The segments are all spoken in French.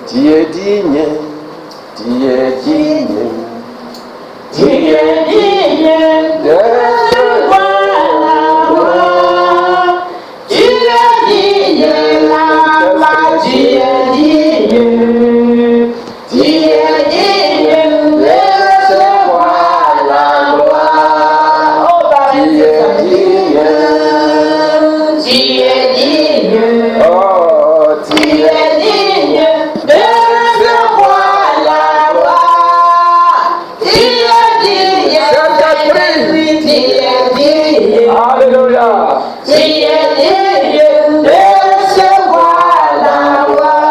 Tu es digne, tu es digne, Tu es digne de recevoir la gloire. Tu es digne la gloire. Tu es digne. Tu es digne de recevoir la gloire. Oh, tu es digne, tu es digne. oh, Tu es digne de recevoir la gloire. Tu es digne, Saint-Esprit, tu es digne. Alléluia. Tu es digne de recevoir la gloire.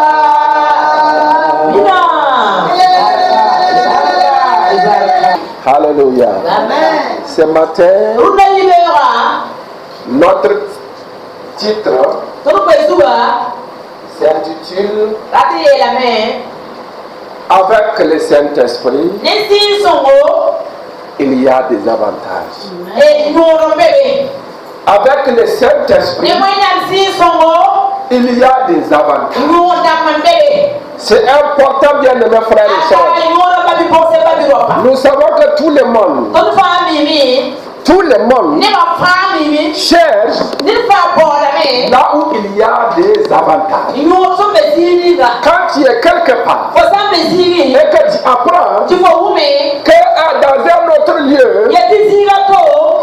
Alléluia. Amen. Ce matin, notre titre s'intitule Avec le Saint-Esprit, il y a des avantages. Avec le Saint-Esprit, il y a des avantages. C'est important, bien aimés frères et sœurs. Nous savons que tout le monde cherche là où il y a des avantages. Quand tu es quelque part et que tu apprends que dans un autre lieu,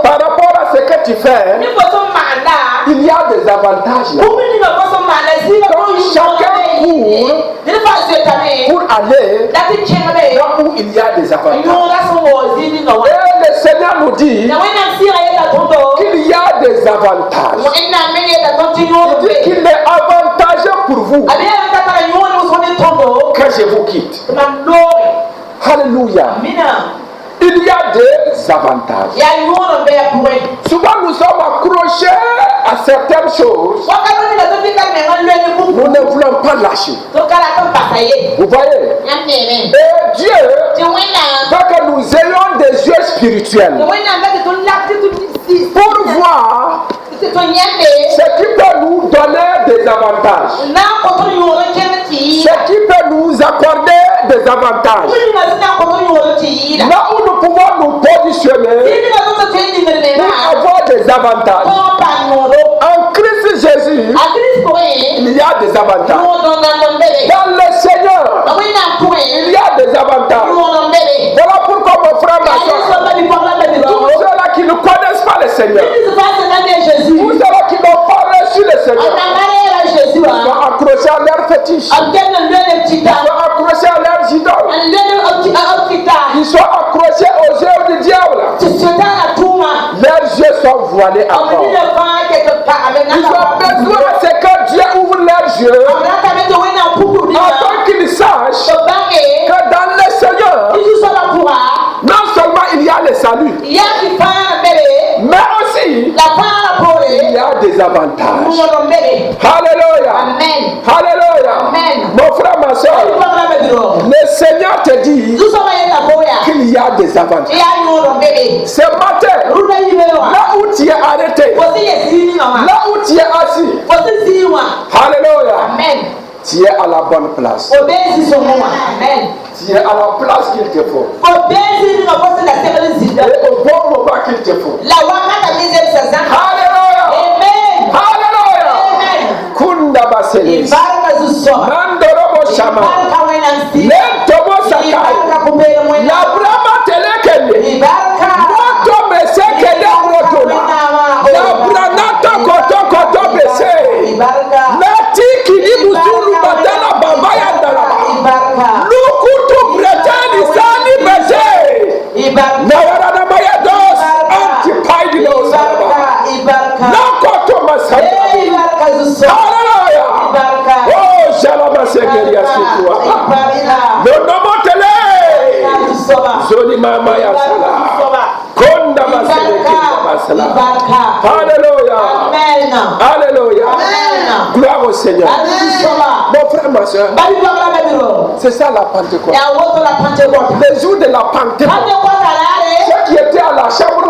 par rapport à ce que tu fais, il y a des avantages là. Donc chacun pour aller là où il y a des avantages. Et le Seigneur nous dit qu'il y a des avantages. Il dit qu'il est avantageux pour vous que je vous quitte. Alléluia. Il y a des avantages. Souvent nous sommes accrochés à certaines choses. Nous ne voulons pas lâcher. Vous voyez? Et Dieu veut que nous ayons des yeux spirituels pour voir ce qui peut nous donner des avantages, ce qui peut nous accorder des avantages, là où nous pouvons nous positionner pour avoir des avantages. En Christ Jésus, il y a des avantages. Dans le Seigneur, il y a des avantages. Voilà pourquoi mon frère, ma soeur, tous ceux-là qui ne connaissent pas le Seigneur, tous ceux-là qui n'ont pas reçu le Seigneur, sont accrochés à leur fétiche, sont accrochés à leurs idoles, ils sont accrochés aux yeux du diable. Leurs yeux sont voilés à mort. Ils ont besoin que Dieu ouvre leurs yeux afin qu'ils sachent que dans le Seigneur, non seulement il y a le salut, mais aussi il y a des avantages. Alléluia. Alléluia. Mon frère, ma soeur, le Seigneur te dit qu'il y a des avantages. Ce matin, là où tu es arrêté, là où tu es assis, alléluia, tu es à la bonne place. Tu es à la place qu'il te faut. Et au bon moment qu'il te faut. Alléluia. Alléluia. Kunda baselis. Mandorobo shama. Lentobo sakai. La brama telekele. Moto mesekele rotola. La branata koto koto bese. Lati kilibu sulu batala bambaya dalaba. Lukutu bretani sani bese. Nawara na maya dos. Antipaidi no salaba. Nakoto masaya. Hallelujah. Oh, shalama sekeria situa. Nonomotele. Zoli mama ya sala. Konda maseleke masala. Hallelujah. Alléluia. Gloire au Seigneur. Mon frère, ma soeur, c'est ça la Pentecôte. Le jour de la Pentecôte, ceux qui étaient à la chambre,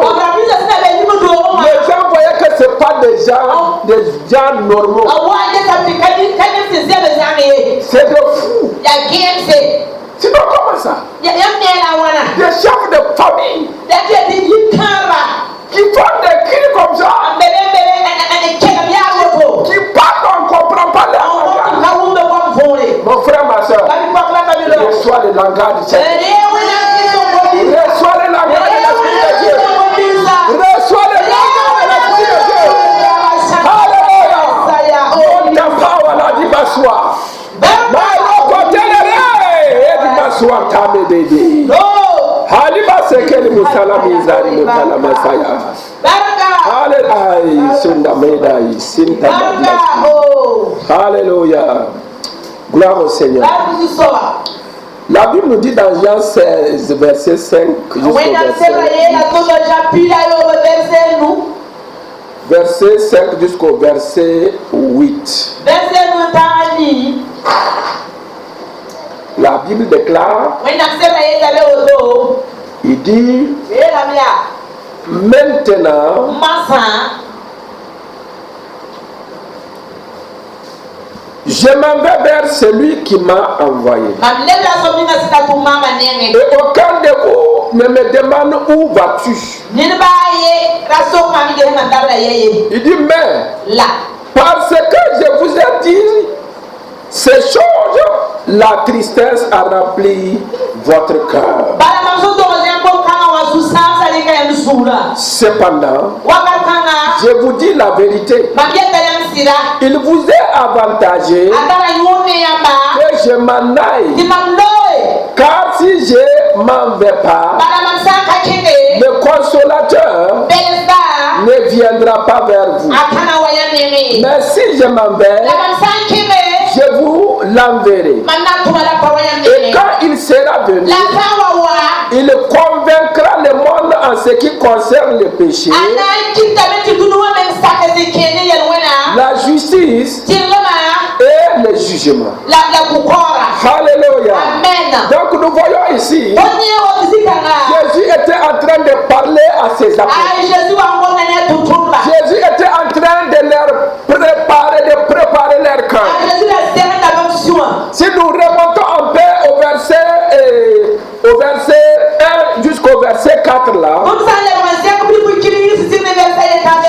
les gens voyaient que ce n'est pas des gens normaux. C'est de fous. ça. Des chefs de famille qui font des cris comme ça, qui parlent, on ne comprend pas leur langage. Mon frère, ma soeur, reçois le langage du Seigneur. Reçois le langage de l'Esprit de Dieu. Reçois le langage de l'Esprit de Dieu. Alléluia. On t'a pas la dibassoir. Alléluia. Gloire au Seigneur. La Bible nous dit dans Jean 16, verset 5 verset 5 jusqu'au verset 8. La Bible déclare, il dit, maintenant, je m'en vais vers celui qui m'a envoyé. Et aucun de vous ne me demande où vas-tu. Il dit, mais parce que je vous ai dit ces choses, la tristesse a rempli votre cœur. Cependant, je vous dis la vérité. Il vous est avantagé que je m'en aille. Car si je m'en vais pas, le consolateur ne viendra pas vers vous. Mais si je m'en vais, je vous l'enverrai. Et quand il sera venu, il convaincra le monde en ce qui concerne le péché, la justice et le jugement. Alléluia. Donc nous voyons ici, Jésus était en train de parler à ses apôtres. Jésus était en train de leur préparer leur cœur. Si nous remontons un peu au verset 1 jusqu'au verset 4 là,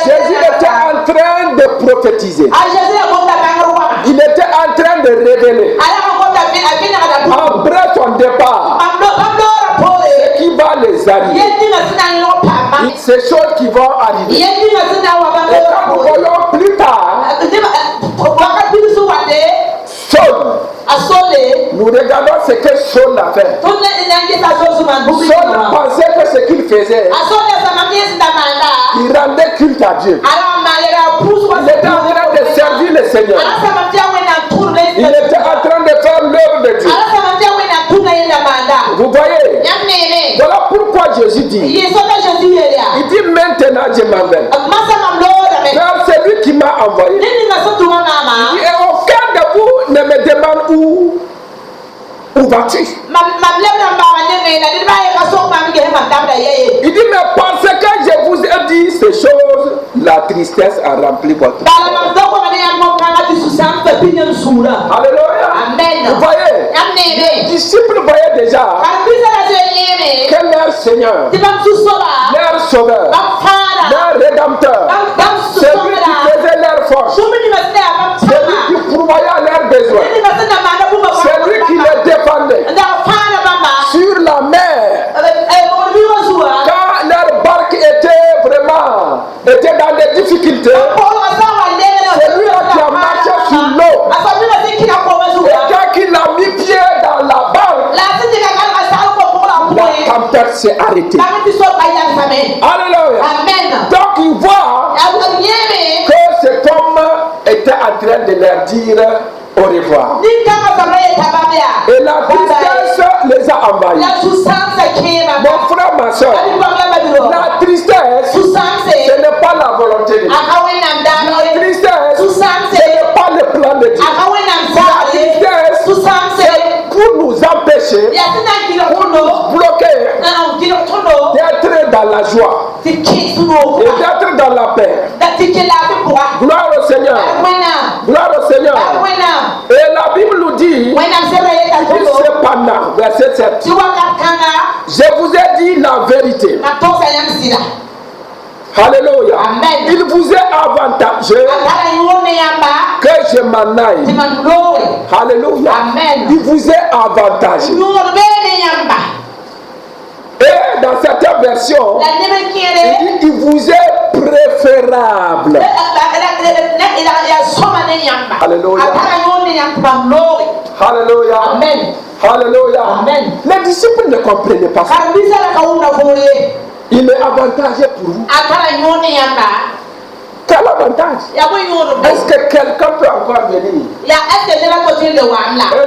Jésus était en train de prophétiser. Il était en train de révéler. Après son départ, ce qui va les arriver, ces choses qui vont arriver. Et quand nous voyons plus tard, Saul, nous regardons ce que Saul a fait. Saul pensait que ce qu'il faisait, il rendait culte à Dieu. Il était en train de servir le Seigneur. Il était en train de faire l'œuvre de Dieu. Vous voyez? Voilà pourquoi Jésus dit, il dit maintenant je m'en vais vers celui qui m'a envoyé. Et aucun de vous ne me demande où vas-tu. Il dit, mais parce que je vous ai dit ces choses, la tristesse a rempli votre cœur. Alléluia. Vous voyez, les disciples voyaient déjà que leur Seigneur, leur Sauveur, leur Rédempteur, celui qui faisait leur force, celui qui pourvoyait leurs besoins, celui qui les défendait sur la mer, quand leur barque était dans des difficultés, c'est lui qui a marché sur l'eau. Et quand il a mis pied dans la barque, la tempête s'est arrêtée. Alléluia. Donc il voit que cet homme était en train de leur dire au revoir. Et la tristesse les a envahis. Mon frère, ma soeur, la tristesse, ce n'est pas la volonté de Dieu. La tristesse, ce n'est pas le plan de Dieu. La tristesse, c'est pour nous empêcher, pour nous bloquer d'être dans la joie et d'être dans la paix. Gloire au Seigneur. Gloire au Seigneur. Et la Bible nous dit, cependant, verset 7. Je vous ai dit la vérité. Alléluia. Amen. Il vous est avantageux que je m'en aille. Alléluia. Amen. Il vous est avantageux. Et dans certaines versions, il dit il vous est préférable. Alléluia. Alléluia. Amen. Alléluia. Amen. Les disciples ne comprenaient pas ça. Il est avantageux pour vous. Quel avantage? Est-ce que quelqu'un peut encore venir? Et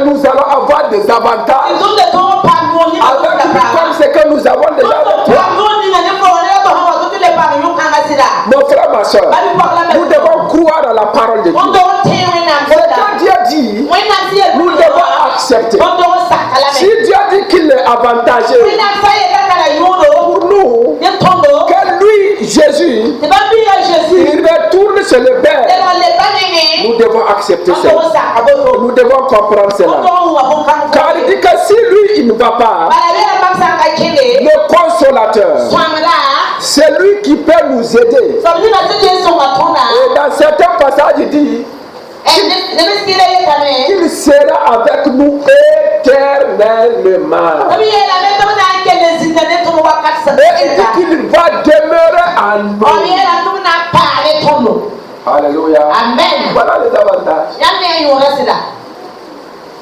nous allons avoir des avantages avec lui comme ce que nous avons déjà avec toi. Mon frère, ma soeur, nous devons croire à la parole de Dieu. Ce que Dieu dit, nous devons accepter. Si Dieu dit qu'il est avantageux pour nous, que lui, Jésus, il retourne chez le Père, nous devons accepter cela. Nous devons comprendre cela. Car il dit que si lui, il ne va pas, le consolateur, c'est lui qui peut nous aider. Et dans certains passages, il dit qu'il sera avec nous éternellement. Et il dit qu'il va demeurer en nous. Alléluia. Amen. Voilà les avantages.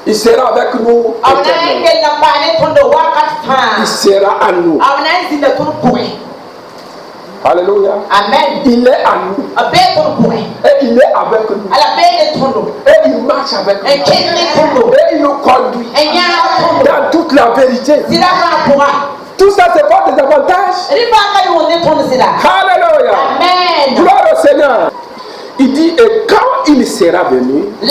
Il sera avec nous éternellement. Il sera en nous. Alléluia. Amen. Il est en nous. Et il est avec nous. Et il marche avec nous. Et il nous conduit dans toute la vérité. Tout ça, c'est pas des avantages. Alléluia. Amen. Gloire au Seigneur. Il dit, et quand il sera venu, il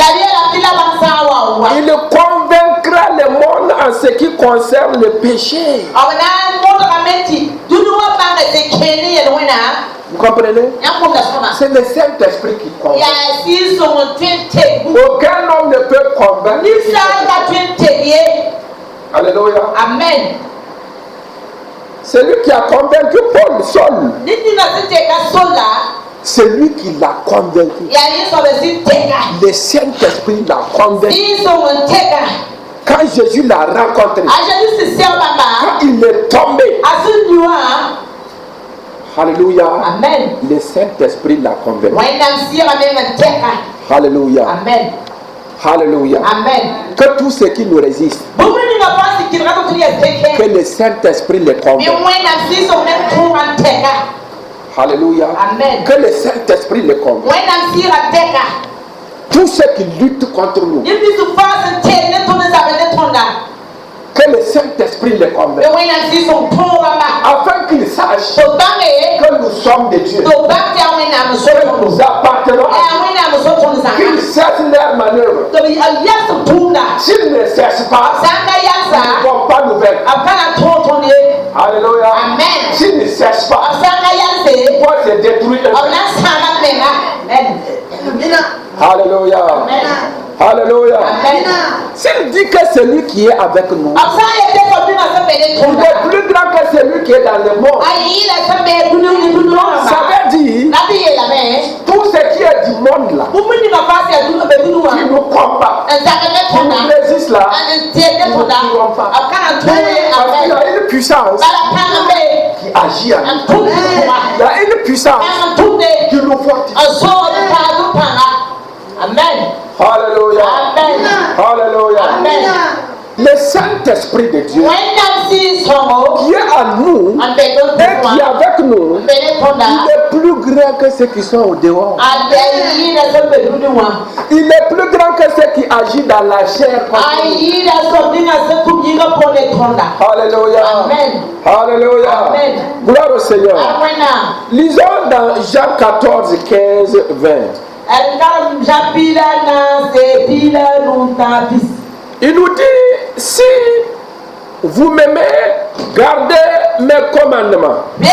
convaincra le monde en ce qui concerne le péché. Vous comprenez? C'est le Saint-Esprit qui convainc. Aucun homme ne peut convaincre. Alléluia. Amen. C'est lui qui a convaincu Paul seul. C'est lui qui l'a convaincu. Le Saint-Esprit l'a convaincu. Quand Jésus l'a rencontré, quand il est tombé, alléluia, Amen. le Saint-Esprit l'a convaincu. Alléluia. Amen. Alléluia. Amen. Que tout ce qui nous résiste, que le Saint-Esprit les convainc. Alléluia. Amen. Que le Saint-Esprit les convainc. Tous ceux qui luttent contre nous, que le Saint-Esprit les convainc. Afin qu'ils sachent que nous sommes des dieux. Que nous appartenons à Dieu. Qu'ils cessent leur manœuvre. S'ils ne cessent pas, ils ne vont pas nous vaincre. Alléluia. Amen. S'ils ne cessent pas, ils vont se détruire. Alléluia. Alléluia. S'il dit que celui qui est avec nous, il est plus grand que celui qui est dans le monde. Ça veut dire tout ce qui est du monde là, qui nous combat, qui nous résiste là, nous ne pouvons pas. Parce qu'il y a une puissance qui agit à nous. Il y a une puissance qui nous fortifie. Amen. Alléluia. Amen. Alléluia. Amen. Le Saint-Esprit de Dieu qui est en nous et qui est avec nous, il est plus grand que ceux qui sont au dehors. Il est plus grand que ceux qui agissent dans la chair. Alléluia. Amen. Alléluia. Amen. Gloire au Seigneur. Lisons dans Jean 14, 15, 20. Il nous dit, si vous m'aimez, gardez mes commandements. Et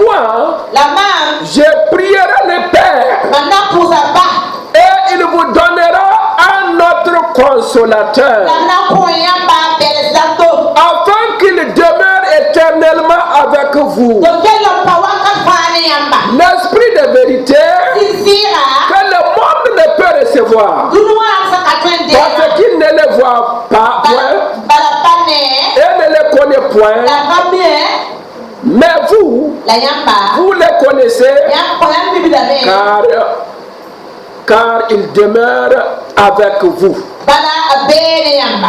moi, je prierai le Père. Et il vous donnera un autre consolateur, afin qu'il demeure éternellement avec vous. L'esprit de vérité que le monde ne peut recevoir, parce qu'il ne le voit pas point et ne le connaît point. Mais vous les connaissez, car il demeure avec vous.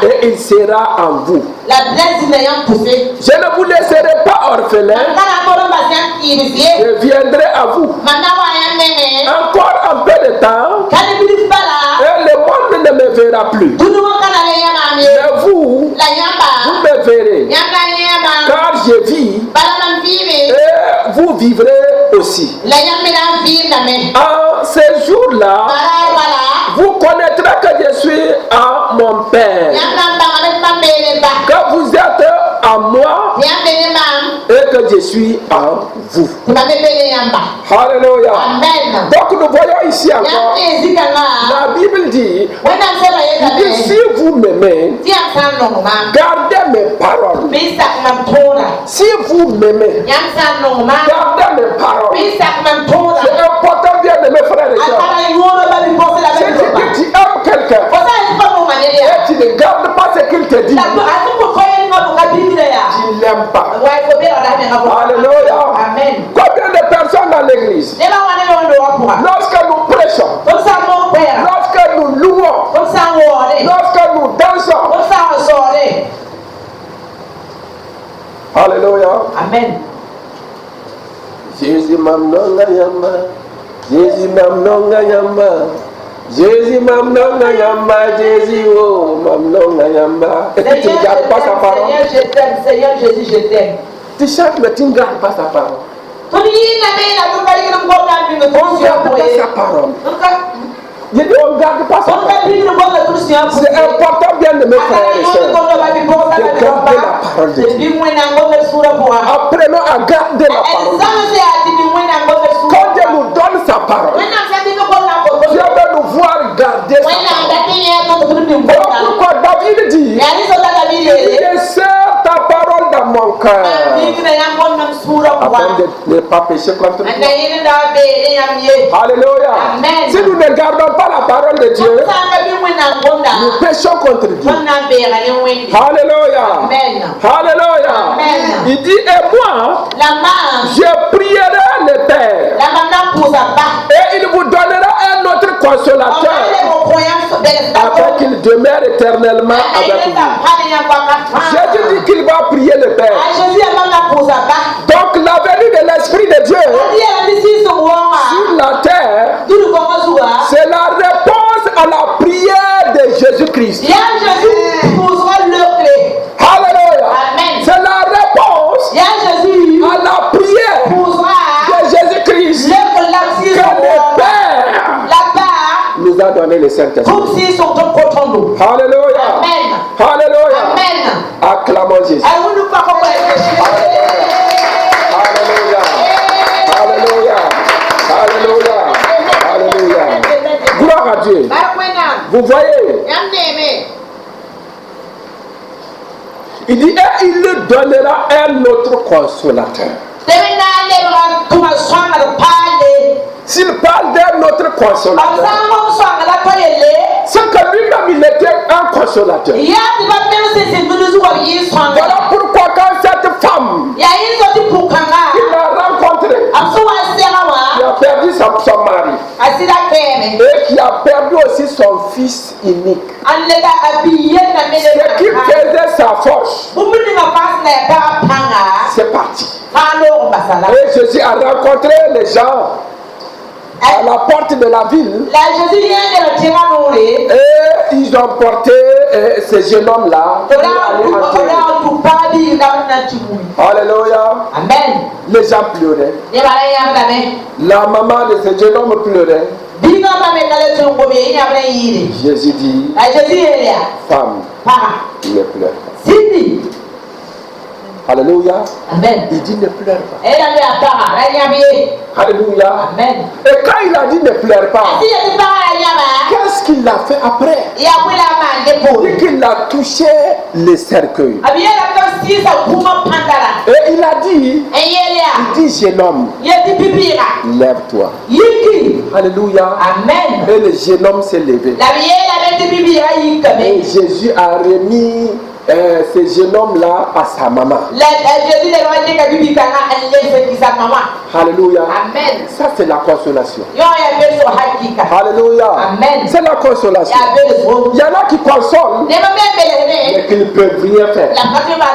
Et il sera en vous. Je ne vous laisserai pas orphelin. Je viendrai à vous. Encore un peu de temps. Et le monde ne me verra plus. Mais vous me verrez. Car je vis. Et vous vivrez aussi. En ces jours-là, vous connaîtrez que je suis en mon Père, que vous êtes en moi et que je suis en vous. Alléluia. Donc nous voyons ici encore, la Bible dit, si vous m'aimez, gardez mes paroles. Si vous m'aimez, gardez mes paroles. C'est important bien de mes frères et sœurs. C'est que tu aimes quelqu'un et tu ne gardes pas ce qu'il te dit, tu ne l'aimes pas. Alléluia. Combien de personnes dans l'église, lorsque nous prêchons, lorsque nous louons, lorsque nous dansons, alléluia. Amen. Jésus m'amnonga yamba, Jésus m'amnonga yamba, Jésus m'amnonga yamba, Jésus oh m'amnonga yamba. Et tu ne gardes pas sa parole. Seigneur, je t'aime, Seigneur Jésus, je t'aime. Tu chantes mais tu ne gardes pas sa parole. On ne garde pas sa parole. Je dis on ne garde pas sa parole. C'est important bien de mes frères et sœurs de garder la parole de Dieu. Apprenons à garder la parole de Dieu. Quand Dieu nous donne sa parole, Dieu veut nous voir garder sa parole. Pourquoi David dit, je serre ta parole dans mon cœur afin de ne pas pécher contre toi. Alléluia. Si nous ne gardons pas la parole de Dieu, nous péchons contre Dieu. Alléluia. Alléluia. Il dit, et moi, je prierai le Père, et il vous donnera un autre consolateur, afin qu'il demeure éternellement avec vous. Jésus dit qu'il va prier le Père. Donc la venue de l'Esprit de Dieu sur la terre, c'est la réponse à la prière de Jésus-Christ. Alléluia. C'est la réponse à la prière de Jésus-Christ que le Père nous a donné le Saint-Esprit. Alléluia. Alléluia. Acclamons Jésus. Alléluia. Alléluia. Alléluia. Alléluia. Gloire à Dieu. Vous voyez, il dit, et il lui donnera un autre consolateur. S'il parle d'un autre consolateur, c'est que lui-même il était un consolateur. Voilà pourquoi quand cette femme il l'a rencontré, qui a perdu son mari et qui a perdu aussi son fils unique, ce qui faisait sa force, c'est parti. Et Jésus a rencontré les gens à la porte de la ville, et ils ont porté ce jeune homme-là. Alléluia. Amen. Les gens pleuraient. La maman de ce jeune homme pleurait. Jésus dit, femme, ne pleure pas. Alléluia. Amen. Il dit ne pleure pas. Elle a mis à part, elle a mis. Alléluia. Amen. Et quand il a dit ne pleure pas, Si elle dit pas, elle a mis. qu'est-ce qu'il a fait après? Il a pris la main d'épaule. Il dit qu'il a touché le cercueil. Ah bien, elle a comme si ça pouvait prendre Et il a dit, là. Et il il dit, jeune homme, y a dit pipira. lève-toi. Yiki. Alléluia. Amen. Et le jeune homme s'est levé. La vieille avait dit pipira, yiki. Et Jésus a remis ce jeune homme-là à sa maman. Jésus a dit que pipira, elle laisse sa maman. Alléluia. Amen. Ça, c'est la consolation. Yo, il y a besoin de hakika. Alléluia. Amen. C'est la consolation. Il y a besoin. Il y en a qui consolent, Ne me mets mais qui ne peuvent rien faire. la patrie va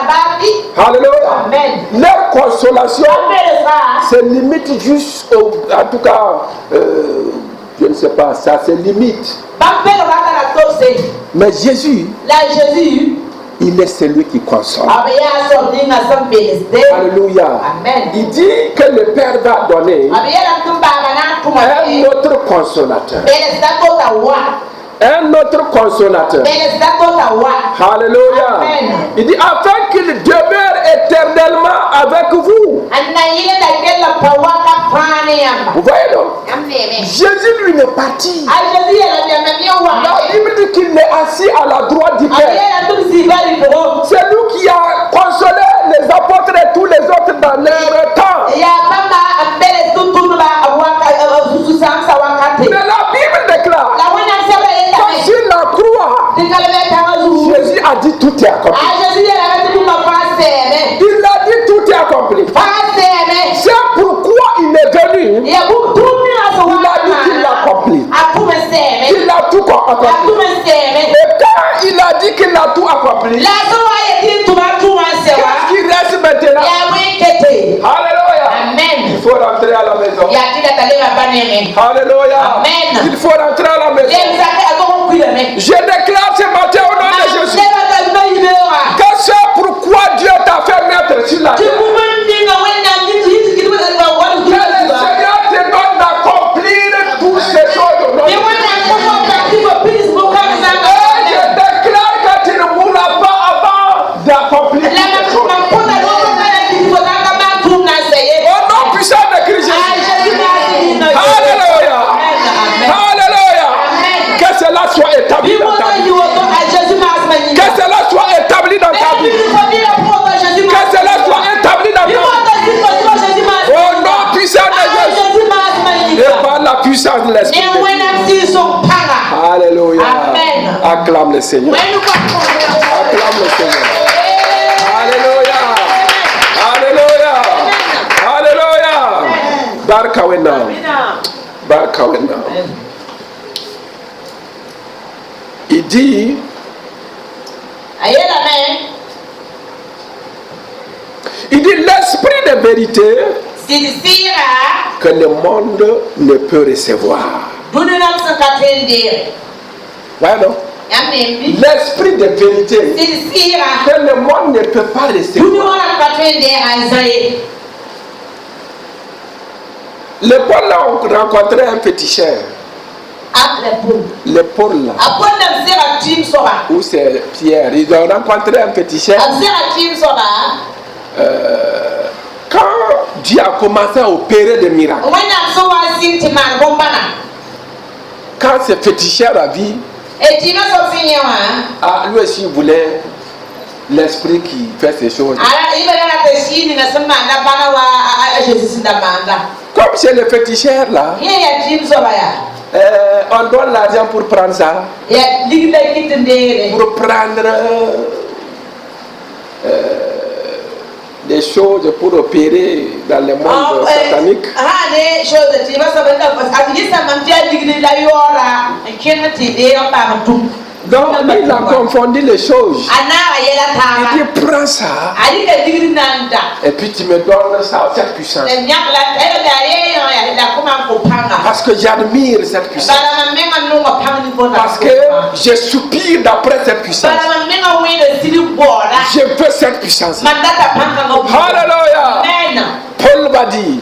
Alléluia. Amen. Leur consolation ça. se limite juste au. En tout cas, je ne sais pas, ça se limite. Mais Jésus, Là, Jésus, il est celui qui console. Alléluia. Amen. Il dit que le Père va donner un autre consolateur. Un autre consolateur. Alléluia. Amen. Il dit afin qu'il demeure éternellement avec vous. Vous voyez donc? Jésus lui est parti. La Bible dit qu'il est assis à la droite du Père. C'est lui qui a consolé les apôtres et tous les autres dans leur temps. Mais la Bible déclare que sur la croix, Jésus a dit tout est accompli. Il a dit tout est accompli. C'est pourquoi il est venu. Il a dit qu'il l'a accompli. Il a tout accompli. Et quand il a dit qu'il a tout accompli, qu'est-ce qui reste maintenant? Alléluia. Amen. Il faut rentrer à la maison. Alléluia. Amen. Il faut rentrer à la maison. Je déclare ce matin au nom de Jésus que c'est pourquoi Dieu t'a fait mettre sur la terre. Que le Seigneur te donne d'accomplir toutes ces choses au nom de Jésus. Et je déclare que tu ne mourras pas avant d'accomplir toutes ces choses. Au nom puissant de Christ Jésus. Alléluia. Alléluia. Que cela soit établi dans ta vie. Que cela soit établi dans ta vie. Que cela soit établi dans ta vie. Au nom puissant de Jésus. Et par la puissance de l'Esprit de Dieu. Alléluia. Amen. Acclame le Seigneur. Acclame le Seigneur. Alléluia. Alléluia. Alléluia. Barkawena. Barkawena. Il dit, l'esprit de vérité que le monde ne peut recevoir. Voilà, non? L'esprit de vérité que le monde ne peut pas recevoir. Le Paul a rencontré un féticheur. Le Paul là. Où c'est Pierre. Ils ont rencontré un féticheur. Quand Dieu a commencé à opérer des miracles. Quand ce féticheur a vu, lui aussi il voulait l'esprit qui fait ces choses. Comme c'est le féticheur là, on donne l'argent pour prendre ça. Pour prendre des choses pour opérer dans le monde satanique. Donc il a confondu les choses. Il dit prends ça et puis tu me donnes ça, cette puissance. Parce que j'admire cette puissance. Parce que je soupire d'après cette puissance. Je veux cette puissance. Alléluia. Paul va dire,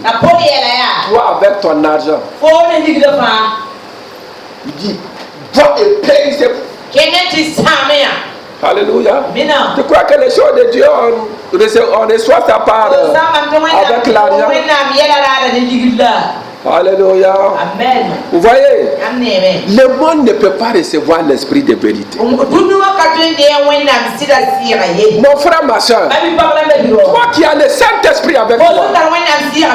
toi avec ton argent, il dit, va et paye ces... Alléluia. Je crois que les choses de Dieu, on reçoit sa part avec l'argent. Alléluia. Amen. Vous voyez, le monde ne peut pas recevoir l'esprit de vérité. Mon frère, ma soeur, toi qui as le Saint-Esprit avec toi, alléluia,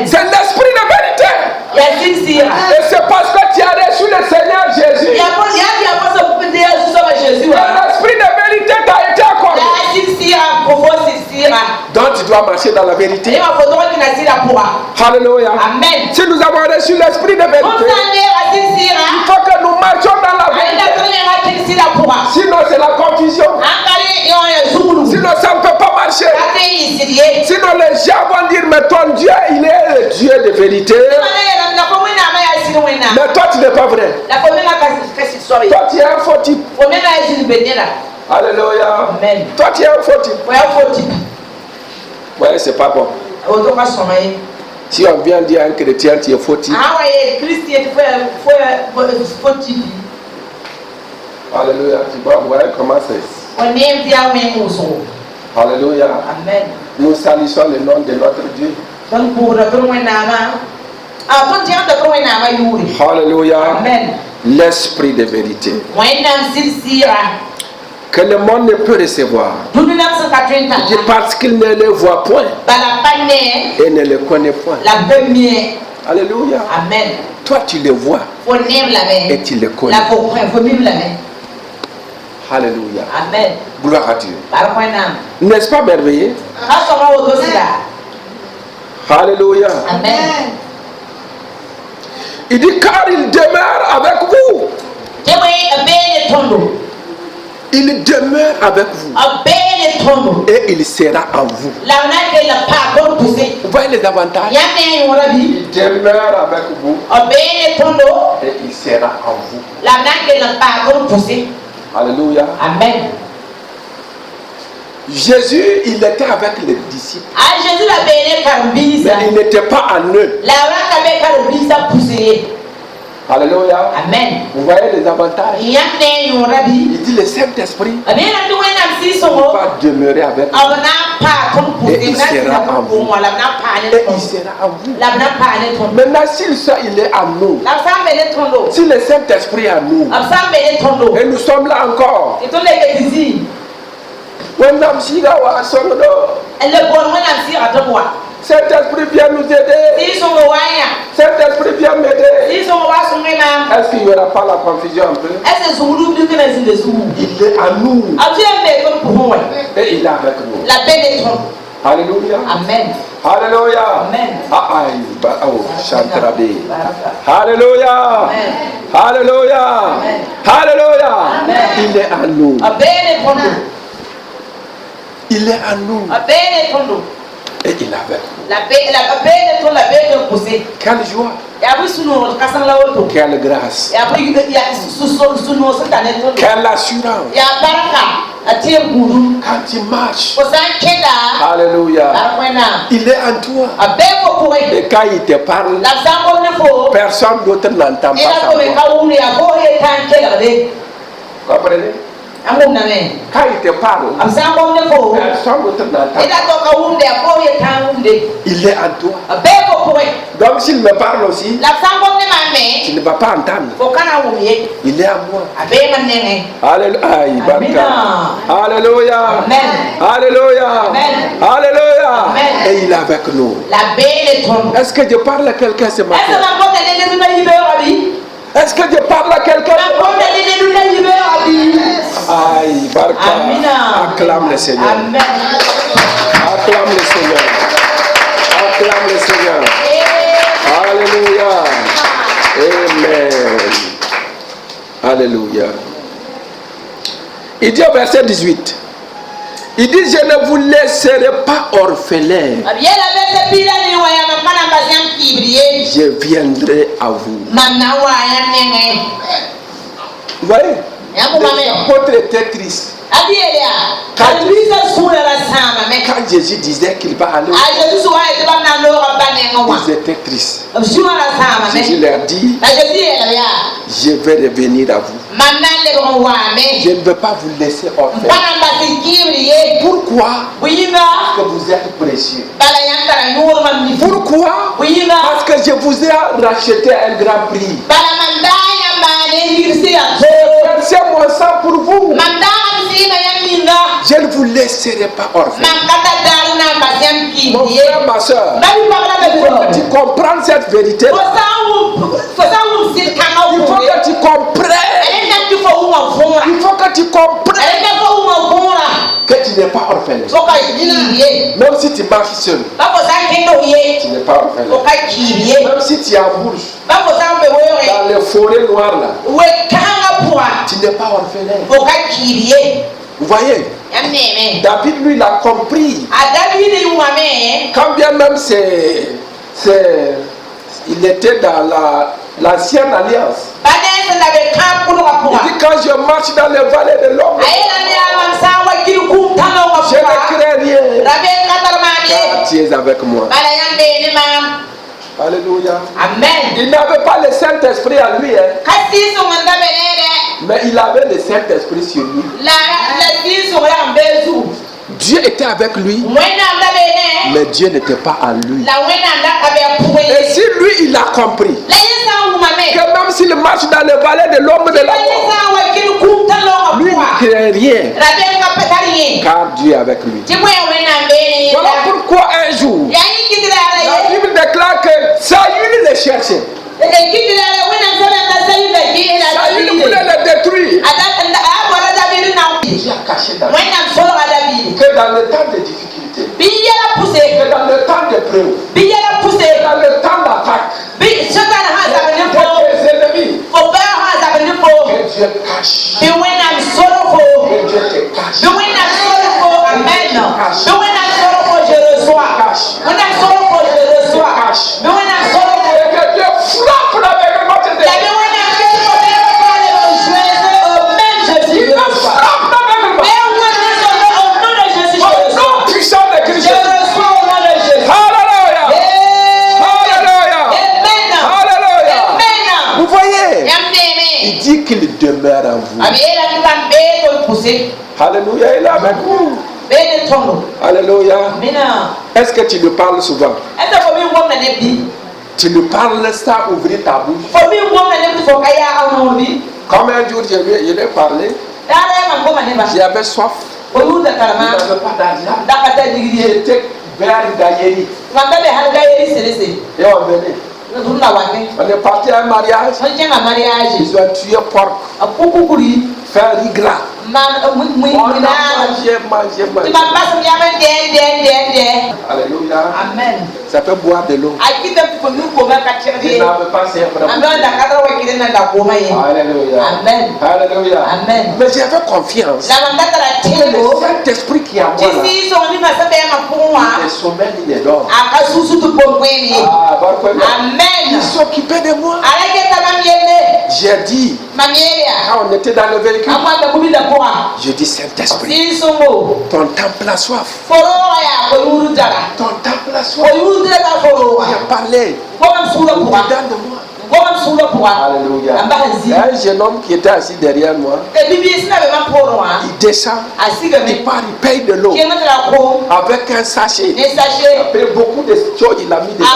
c'est l'esprit de vérité. Et c'est parce que tu as reçu le Seigneur Jésus que l'esprit de vérité t'a été accordé. Donc tu dois marcher dans la vérité. Alléluia. Amen. Si nous avons reçu l'esprit de vérité, il faut que nous marchions dans la vérité. Sinon c'est la confusion. Sinon ça ne peut pas marcher. Sinon les gens vont dire, mais ton Dieu, il est le Dieu de vérité. Mais toi tu n'es pas vrai. Toi tu es un faux type. Alléluia. Amen. Toi tu es un faux type. Ouais, c'est pas bon. Si on vient dire à un chrétien, tu es faux type. Alléluia. Tu vois, voilà comment c'est. Alléluia. Amen. Nous salissons le nom de notre Dieu. Alléluia. Amen. L'esprit de vérité que le monde ne peut recevoir parce qu'il ne le voit point et ne le connaît point. Alléluia. Amen. Toi tu le vois et tu le connais. Alléluia. Amen. Gloire à Dieu. N'est-ce pas merveilleux? Alléluia. Amen. Il dit car il demeure avec vous. Il demeure avec vous. Et il sera en vous. Vous voyez les avantages? Il demeure avec vous. Et il sera en vous. Alléluia. Amen. Jésus, il était avec les disciples. Mais il n'était pas en eux. Alléluia. Amen. Vous voyez les avantages? Il dit le Saint-Esprit va demeurer avec vous. Et il sera en vous. Et il sera en vous. Maintenant, s'il est en nous, si le Saint-Esprit est en nous, et nous sommes là encore. Cet-esprit vient nous aider. Cet-esprit vient m'aider. Est-ce qu'il n'y aura pas la confusion un peu? Il est à nous. Et il est avec nous. Alléluia. Amen. Alléluia. Amen. Chantrabe. Alléluia. Alléluia. Alléluia. Il est à nous. Il est à nous. Et il est avec nous. Quelle joie. Quelle grâce. Quelle assurance. Quand tu marches. Alléluia. Il est en toi. Et quand il te parle, personne d'autre n'entend pas sa voix. Comprenez? Quand il te parle, personne d'autre n'entend. Il est en toi. Donc s'il me parle aussi, tu ne vas pas entendre. Il est à moi. Alléluia. Alléluia. Alléluia. Alléluia. Et il est avec nous. Est-ce que je parle à quelqu'un ce matin? Est-ce que je parle à quelqu'un? Aïe, Barca. Acclame le Seigneur. Acclame le Seigneur. Acclame le Seigneur. Alléluia. Amen. Alléluia. Il dit au verset 18. Il dit, je ne vous laisserai pas orphelin. Je viendrai à vous. Vous voyez? Les apôtres étaient tristes. Quand Jésus disait qu'il va aller, ils étaient tristes. Jésus leur dit, je vais revenir à vous. Je ne veux pas vous laisser orphelin. Pourquoi? Parce que vous êtes précieux. Pourquoi? Parce que je vous ai racheté à un grand prix. J'ai versé mon sang pour vous. Je ne vous laisserai pas orphelin. Mon frère, ma soeur, il faut que tu comprennes cette vérité. Il faut que tu comprennes. Il faut que tu comprennes que tu n'es pas orphelin. Même si tu marches seul, tu n'es pas orphelin. Même si tu es en bourge, dans les forêts noires là, tu n'es pas orphelin. Vous voyez? David, lui, il a compris. Quand bien même il était dans l'ancienne alliance. Il dit, quand je marche dans les vallées de l'ombre, je ne crains rien. Car tu es avec moi. Alléluia. Amen. Il n'avait pas le Saint-Esprit à lui. Mais il avait le Saint-Esprit sur lui. Dieu était avec lui, mais Dieu n'était pas à lui. Et si lui, il a compris que même s'il marche dans les vallées de l'ombre de la mort, lui ne craint rien, car Dieu est avec lui. Voilà pourquoi un jour, la Bible déclare que Saül le cherchait. Saül voulait le détruire. Dieu a caché David que dans le temps de difficulté, que dans le temps de preuve, que dans le temps d'attaque, des ennemis, que Dieu cache, que Dieu te cache, et que Dieu frappe avec le match de qu'il demeure en vous. Alléluia, il est avec vous. Alléluia. Est-ce que tu lui parles souvent? Tu lui parles sans ouvrir ta bouche? Comme un jour je lui ai parlé, j'avais soif. Je n'avais pas d'argent. J'étais vers Gaïeri. Et on venait. On est parti à un mariage. Ils ont tué porc. Faire riz gras. On a mangé. Alléluia. Amen. Ça peut boire de l'eau. Je n'avais pas c'est Alléluia. Amen. Alléluia. Amen. Mais j'avais confiance. Le Saint-Esprit qui est en moi là, les sommets ni les dors. Amen. Il s'occupait de moi. J'ai dit, quand on était dans le véhicule, je dis Saint-Esprit, ton temple a soif. Ton temple a soif. J'ai parlé. Dedans de moi. Alléluia. Un jeune homme qui était assis derrière moi, il descend, il part, il paye de l'eau avec un sachet. Après beaucoup de choses, il a mis dedans.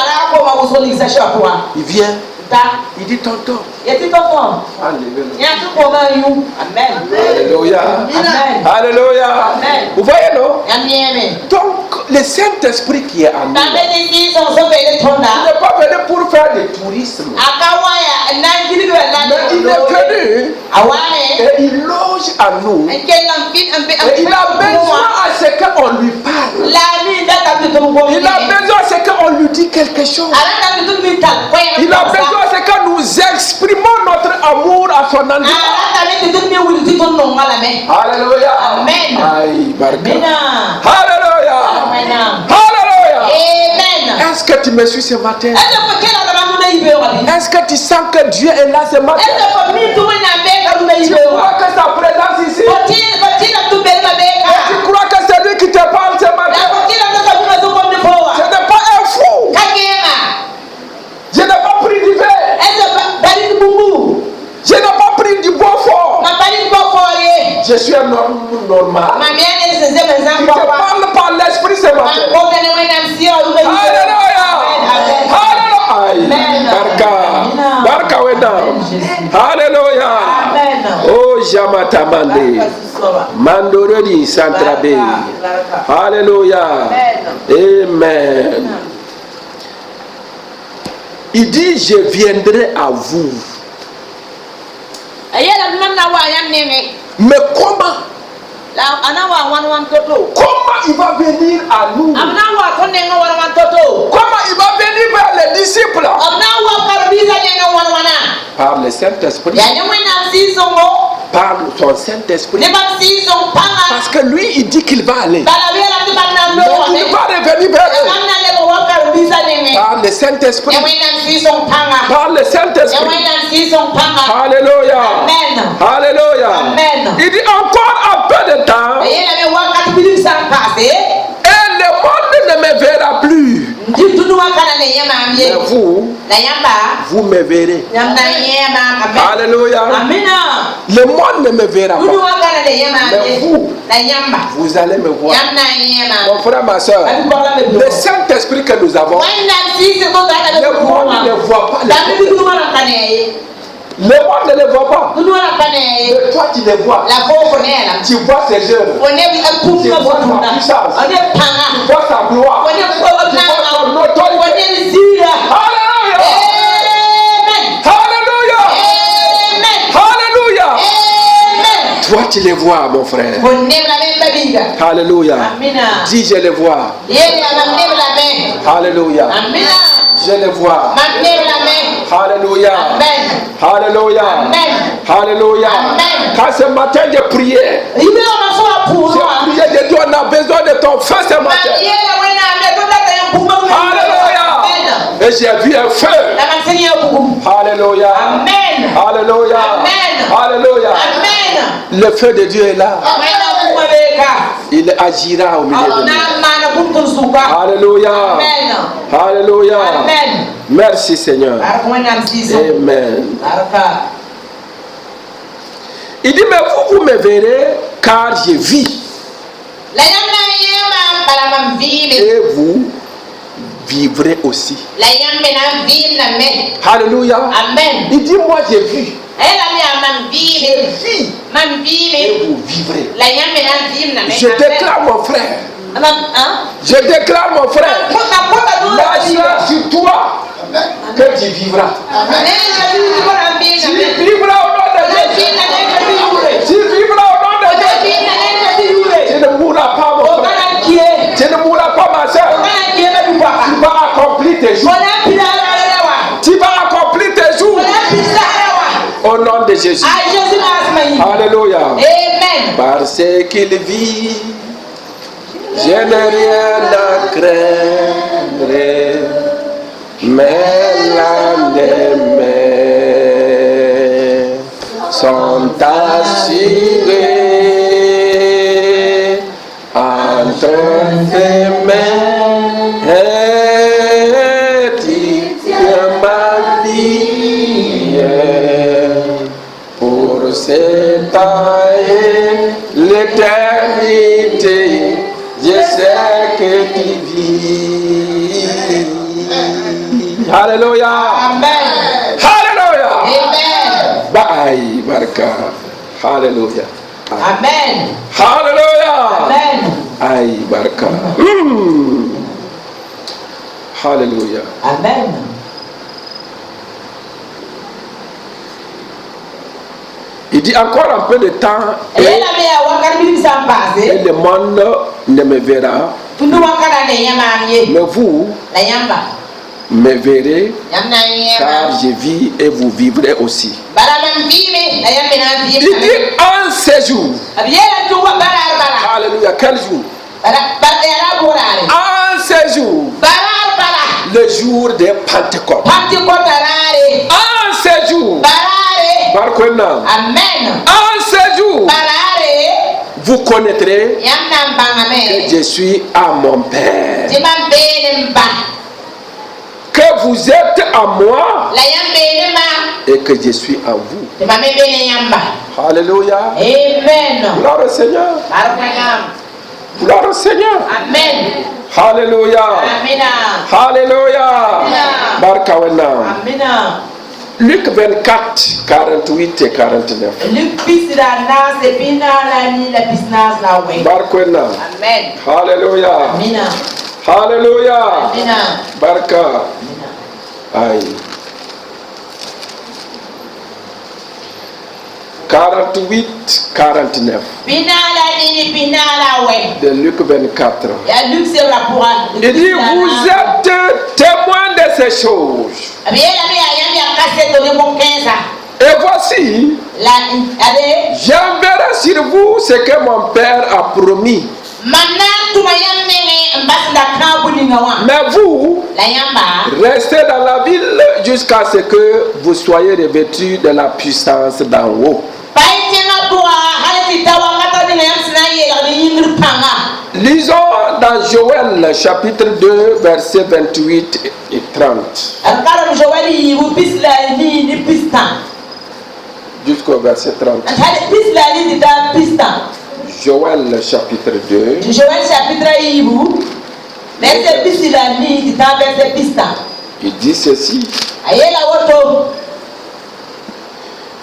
Il vient. Il dit tonton. Alléluia. Amen. Alléluia. Vous voyez, non? Donc, le Saint-Esprit qui est en nous, il n'est pas venu pour faire du tourisme. Mais il est venu et il loge en nous. Et il a besoin à ce qu'on lui parle. Il a besoin à ce qu'on lui dit quelque chose. Il a besoin à ce que nous exprimons notre amour à son endroit. Alléluia. Amen. Alléluia. Alléluia. Est-ce que tu me suis ce matin? Est-ce que tu sens que Dieu est là ce matin? Tu vois que sa présence ici? Je suis un homme normal. Tu te parles par l'esprit ce matin. Alléluia. Barka wedam. Alléluia. Oh Jamata Mande. Mandorodi Santrabe. Alléluia. Amen. Il dit, je viendrai à vous. Mais comment? Comment il va venir à nous? Comment il va venir vers les disciples? Par le Saint-Esprit. Par son Saint-Esprit. Parce que lui, il dit qu'il va aller. Mais il va revenir vers eux. Par le Saint-Esprit. Par le Saint-Esprit. Alléluia. Alléluia. Il dit encore un peu de temps. Et le monde ne me verra plus. Mais vous me verrez. Alléluia. Le monde ne me verra pas. Mais vous allez me voir. Mon frère, ma soeur, le Saint-Esprit que nous avons, le monde ne voit pas. Le monde ne le voit pas. Mais toi, tu le vois. Tu vois ses œuvres. Tu vois sa puissance. Tu vois sa gloire. Tu vois son autorité. Alléluia. Alléluia. Alléluia. Toi, tu les vois, mon frère. Alléluia. Dis, je les vois. Alléluia. Je les vois. Alléluia. Alléluia. Alléluia. Quand ce matin j'ai prié, j'ai prié de Dieu, on a besoin de ton feu ce matin. Alléluia. Et j'ai vu un feu. Alléluia. Alléluia. Alléluia. Le feu de Dieu est là. Il agira au milieu de nous. Alléluia. Alléluia. Merci Seigneur. Amen. Il dit, mais vous me verrez car je vis. Et vous vivrez aussi. Alléluia. Amen. Il dit, moi j'ai vu. Je vis. Et vous vivrez. Je déclare mon frère. Je déclare mon frère. La sur toi que tu vivras. Tu vivras au nom de Jésus. Tu vivras au nom de Jésus. Tu ne mourras pas, mon frère. Tu ne mourras pas, ma soeur. Tu vas accomplir tes jours. Tu vas accomplir tes jours. Au nom de Jésus. Alléluia. Amen. Parce qu'il vit, je n'ai rien à craindre, mais l'âme sont assurés entre tes mains. Et tu tiens ma vie pour cette année, l'éternité. Je sais que tu vis. Alléluia. Amen. Alléluia. Amen. Bye, Baraka. Alléluia. Amen. Alléluia. Amen. Aïe, Baraka. Alléluia. Amen. Il dit encore un peu de temps et le monde ne me verra. Mais vous me verrez car je vis et vous vivrez aussi. Il dit un séjour. Alléluia. Quel jour? Un séjour. Le jour de Pentecôte. Un séjour. Amen. En ce jour, vous connaîtrez que je suis à mon Père. que vous êtes en moi et que je suis en vous. Alléluia. Amen. Gloire au Seigneur. Gloire au Seigneur. Amen. Alléluia. Amen. Alléluia. Barkawena. Amen. Luc 24, 48 et 49. Barkwena. Amen. Alléluia. Amen. Alléluia. Amen. Barka. Aïe. 48, 49. De Luc 24. Il dit, vous êtes témoins de ces choses. Et voici, j'enverrai sur vous ce que mon Père a promis. Mais vous, restez dans la ville jusqu'à ce que vous soyez revêtus de la puissance d'en haut. Lisons dans Joël chapitre 2 versets 28 et 30. Jusqu'au verset 30. Joël chapitre 2. Il dit ceci.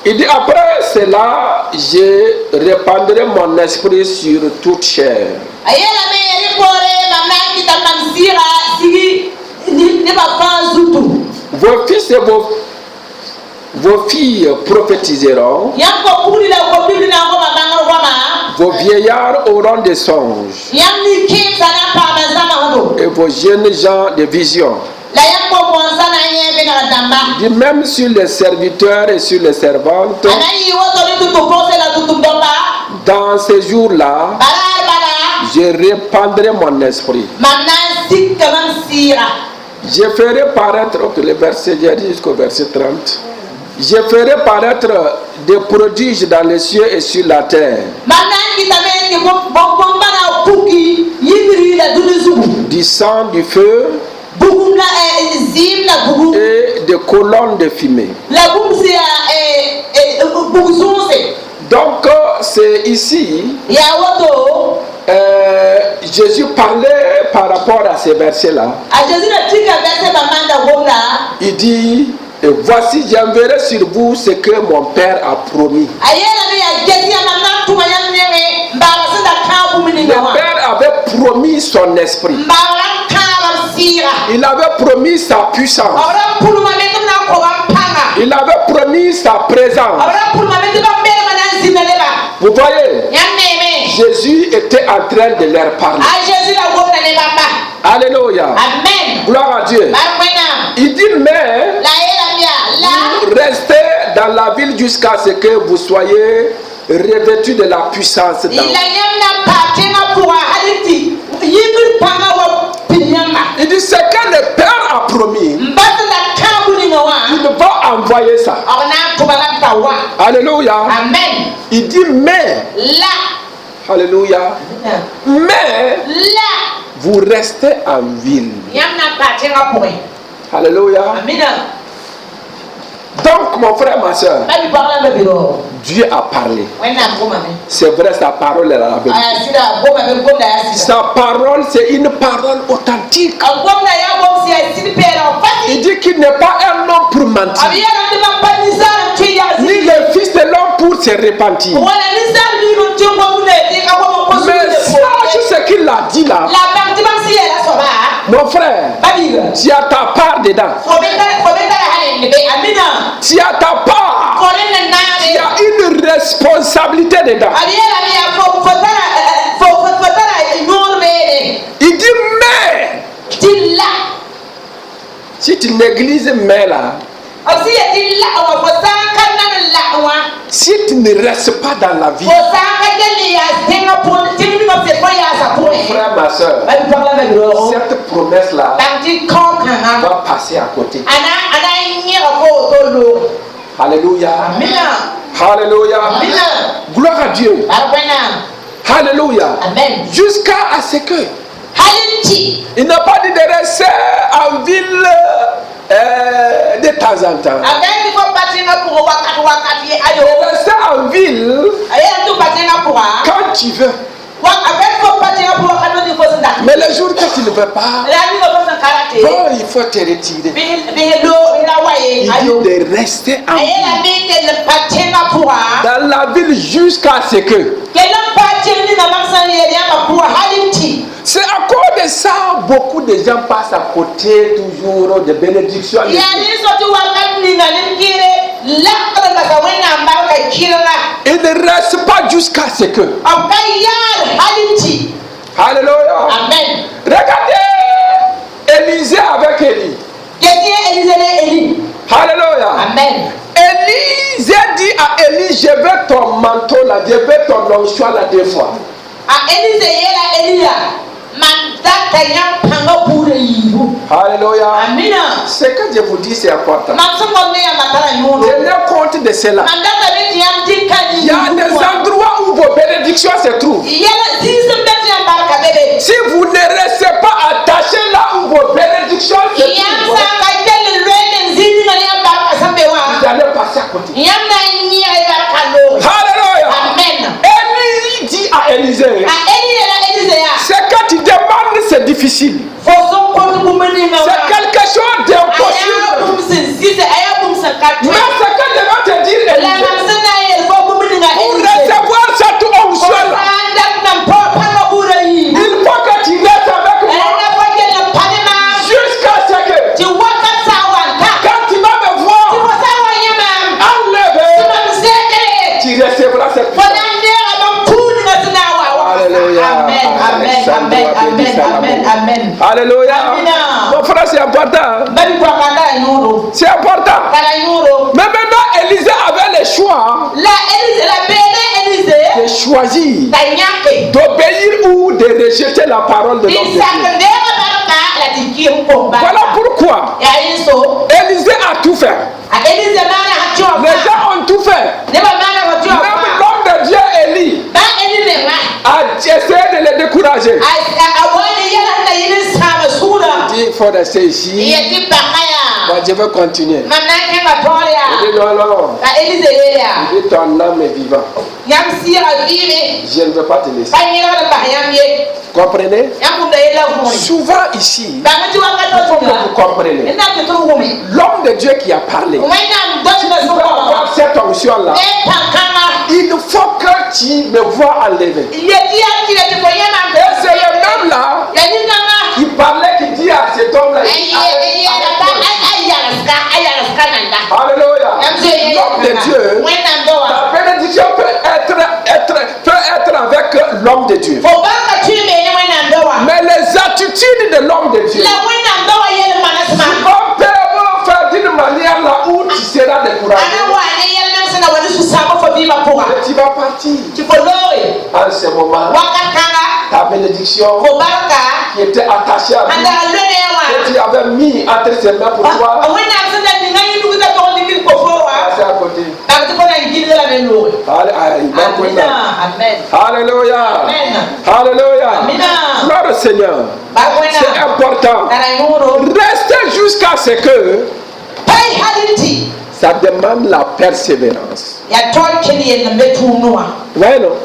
Il dit, après cela, je répandrai mon esprit sur toute chair. Vos fils et vos filles prophétiseront. Vos vieillards auront des songes. Et vos jeunes gens des visions. Dit même sur les serviteurs et sur les servantes. Dans ces jours-là, je répandrai mon esprit. Je ferai paraître, le verset jusqu'au verset 30. Je ferai paraître des prodiges dans les cieux et sur la terre. Du sang, du feu et des colonnes de fumée. Donc c'est ici Jésus parlait par rapport à ces versets-là. Il dit, et voici j'enverrai sur vous ce que mon Père a promis. Le Père avait promis son esprit. Il avait promis sa puissance. Il avait promis sa présence. Vous voyez, Jésus était en train de leur parler. Alléluia. Amen. Gloire à Dieu. Il dit, mais vous restez dans la ville jusqu'à ce que vous soyez revêtus de la puissance d'en haut. Il dit, ce que le Père a promis, il va envoyer ça. Alléluia. Amen. Il dit, mais, alléluia, mais, vous restez en ville. Alléluia. Donc, mon frère, ma soeur, Dieu a parlé. C'est vrai, sa parole est la vérité. Sa parole, c'est une parole authentique. Il dit qu'il n'est pas un homme pour mentir, ni le fils de l'homme pour se repentir. Mais sache ce qu'il a dit là. Mon frère, tu as ta part dedans. Tu as ta part. Il y a une responsabilité dedans. Il dit mais. Si tu négliges mais là, si tu ne restes pas dans la vie, frère, ma soeur, cette promesse là va passer à côté. Alléluia. Alléluia. Gloire à Dieu. Alléluia. Jusqu'à ce que Il n'a pas dit de rester en ville de temps en temps. Rester en ville quand tu veux. Mais le jour que tu ne veux pas, bon, il faut te retirer. Il dit de rester en ville. Dans la ville jusqu'à ce que. C'est à cause de ça, beaucoup de gens passent à côté toujours de bénédictions. Il ne reste pas jusqu'à ce que. Alléluia. Amen. Regardez Élisée avec Élie. Alléluia. Amen. Élisée dit à Élie, je veux ton manteau là, je veux ton onction là 2 fois. Alléluia. Ce que je vous dis, c'est important. Tenez compte de cela. Il y a des endroits où vos bénédictions se trouvent. Si vous ne restez pas attachés là où vos bénédictions se trouvent, vous allez passer à côté. Alléluia. Amen. Élie dit à Élisée, ce que tu demandes, c'est difficile. C'est quelque chose d'impossible. Mais ce que je vais te dire, Élisée, pour recevoir cette onction, il faut que tu restes avec moi jusqu'à ce que, quand tu vas me voir enlever, tu recevras cette puissance. Alléluia. Amen. Alléluia. Mon frère, c'est important. C'est important. Mais maintenant, Élisée avait le choix de choisir d'obéir ou de rejeter la parole de l'homme de Dieu. Voilà pourquoi Élisée a tout fait. Les gens ont tout fait. Même l'homme de Dieu Élie a essayé de les décourager. Il dit, il faut rester ici. Moi, je veux continuer. Il dit non, non. Il dit ton âme est vivante. Je ne veux pas te laisser. Comprenez? Souvent ici, il faut que vous compreniez. L'homme de Dieu qui a parlé, si tu veux avoir cette onction-là, il faut que tu me vois enlever. Et c'est le même là qui parlait, qui dit à cet homme-là, alléluia. L'homme de Dieu, la bénédiction peut être avec l'homme de Dieu. Mais les attitudes de l'homme de Dieu vont faire d'une manière là où tu seras découragé. Et tu vas partir. En ce moment, ta bénédiction qui était attachée à lui, que tu avais mis entre ses mains pour toi, passer à côté. Alléluia. Alléluia. Gloire au Seigneur. C'est important. Restez jusqu'à ce que ça demande la persévérance. Ouais, non?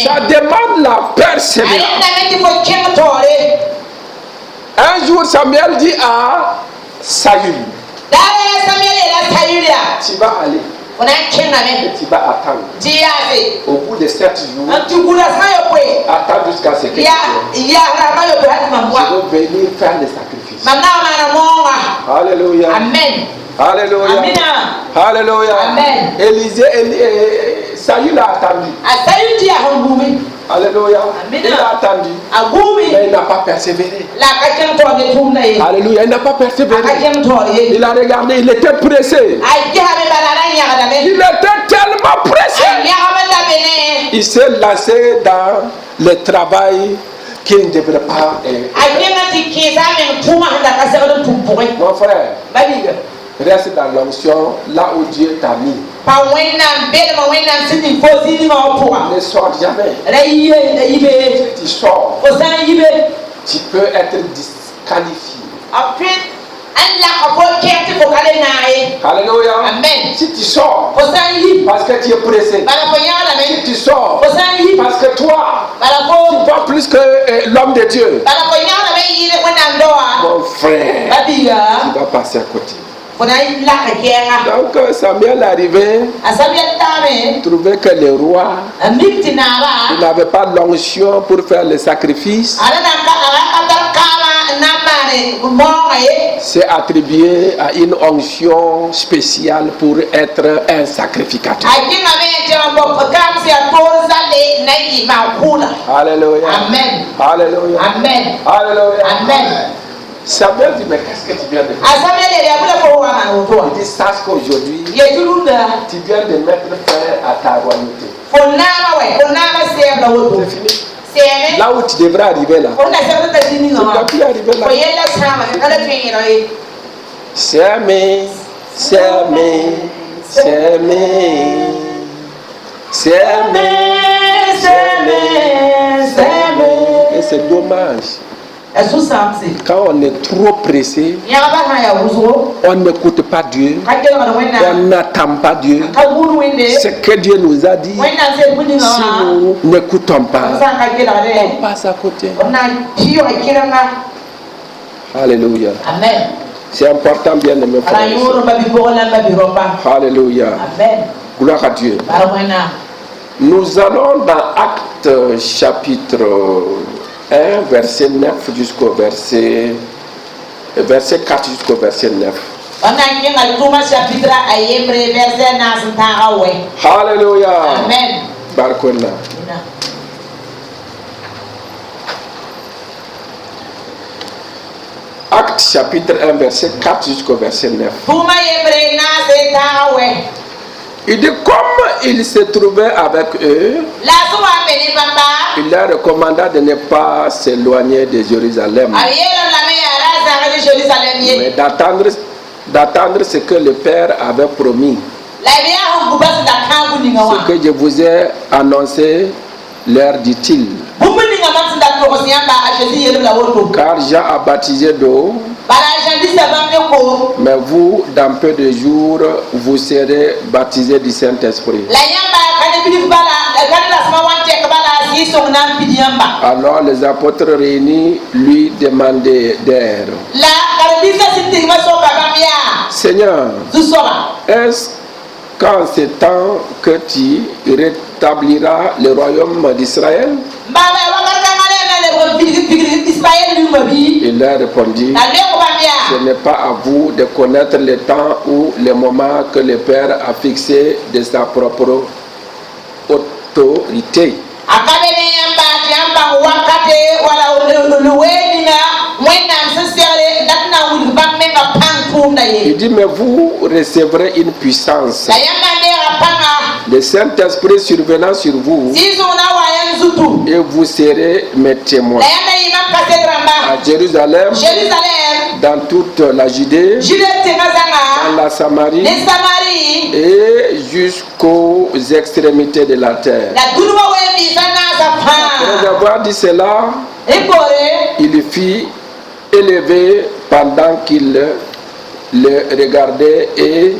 Ça demande la persévérance. Un jour, Samuel dit à Saül, tu vas aller. Et tu vas attendre. Au bout de 7 jours, attends jusqu'à ce que je vais venir faire les sacrifices. Alléluia. Amen. Alléluia. Alléluia. Saül a attendu. Alléluia. Il a attendu. Mais il n'a pas persévéré. Alléluia. Il n'a pas persévéré. Il a regardé, il était pressé. Il était tellement pressé. Il s'est lancé dans le travail qu'il ne devrait pas. Mon frère, reste dans l'onction là où Dieu t'a mis. Ne sors jamais. Tu sors. tu peux être disqualifié. Alléluia. Amen. Si tu sors parce que tu es pressé, si tu sors parce que toi tu vaux plus que l'homme de Dieu, mon frère, tu vas passer à côté. Donc Samuel est arrivé, trouvait que le roi il n'avait pas l'onction pour faire le sacrifice. C'est attribué à une onction spéciale pour être un sacrificateur. Alléluia. Amen. Alléluia. Amen. Alléluia. Amen. Samuel dit, mais qu'est-ce que tu viens de faire? Il dit, sache qu'aujourd'hui, tu viens de mettre fin à ta royauté. C'est fini. Là où tu devrais arriver là. Tu ne dois plus arriver là. C'est aimé, c'est aimé, c'est aimé, c'est aimé, c'est aimé, c'est aimé. Et c'est dommage. Quand on est trop pressé, on n'écoute pas Dieu, on n'attend pas Dieu. Ce que Dieu nous a dit, si nous n'écoutons pas, on passe à côté. Alléluia. Amen. C'est important, bien aimé frère. Alléluia. Amen. Gloire à Dieu. Nous allons dans Actes chapitre 1, verset 9 jusqu'au verset 4 jusqu'au verset 9. Alléluia. Amen. Barkona. Actes chapitre 1, verset 4 jusqu'au verset 9. Il dit, comme il se trouvait avec eux, il leur recommanda de ne pas s'éloigner de Jérusalem, mais d'attendre ce que le Père avait promis, ce que je vous ai annoncé, leur dit-il. Car Jean a baptisé d'eau, mais vous, dans peu de jours, vous serez baptisés du Saint-Esprit. Alors les apôtres réunis lui demandèrent, Seigneur, est-ce qu'en ce temps que tu rétabliras le royaume d'Israël? Il leur répondit, ce n'est pas à vous de connaître le temps ou le moment que le Père a fixé de sa propre autorité. Il dit, mais vous recevrez une puissance. Le Saint-Esprit survenant sur vous, et vous serez mes témoins à Jérusalem, dans toute la Judée, dans la Samarie et jusqu'aux extrémités de la terre. Après avoir dit cela, il fit élever pendant qu'il le regardait, et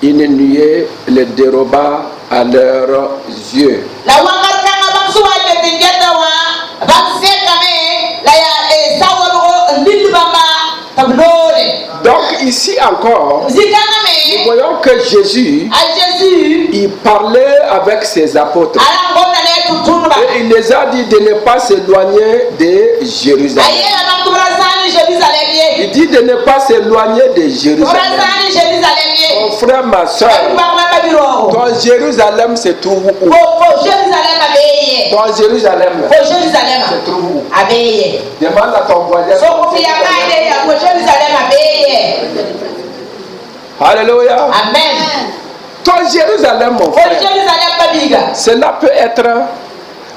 une nuée le déroba à leurs yeux. Donc ici encore, nous voyons que Jésus, il parlait avec ses apôtres et il les a dit de ne pas s'éloigner de Jérusalem. Il dit de ne pas s'éloigner de Jérusalem. Mon frère, ma soeur, ton Jérusalem se trouve où? Ton Jérusalem se trouve où? Demande à ton voisin. Alléluia. Amen. Ton Jérusalem, mon frère, cela peut être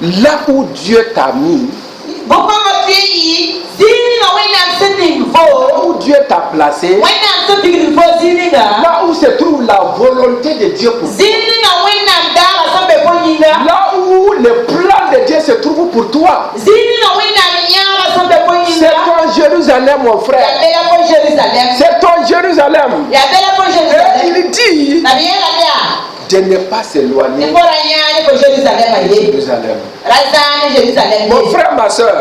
là où Dieu t'a mis, où Dieu t'a placé, là où se trouve la volonté de Dieu pour toi, là où le plan de Dieu se trouve pour toi. connais mon frère. C'est ton Jérusalem. Et il dit de ne pas s'éloigner de Jérusalem. Mon frère, ma soeur,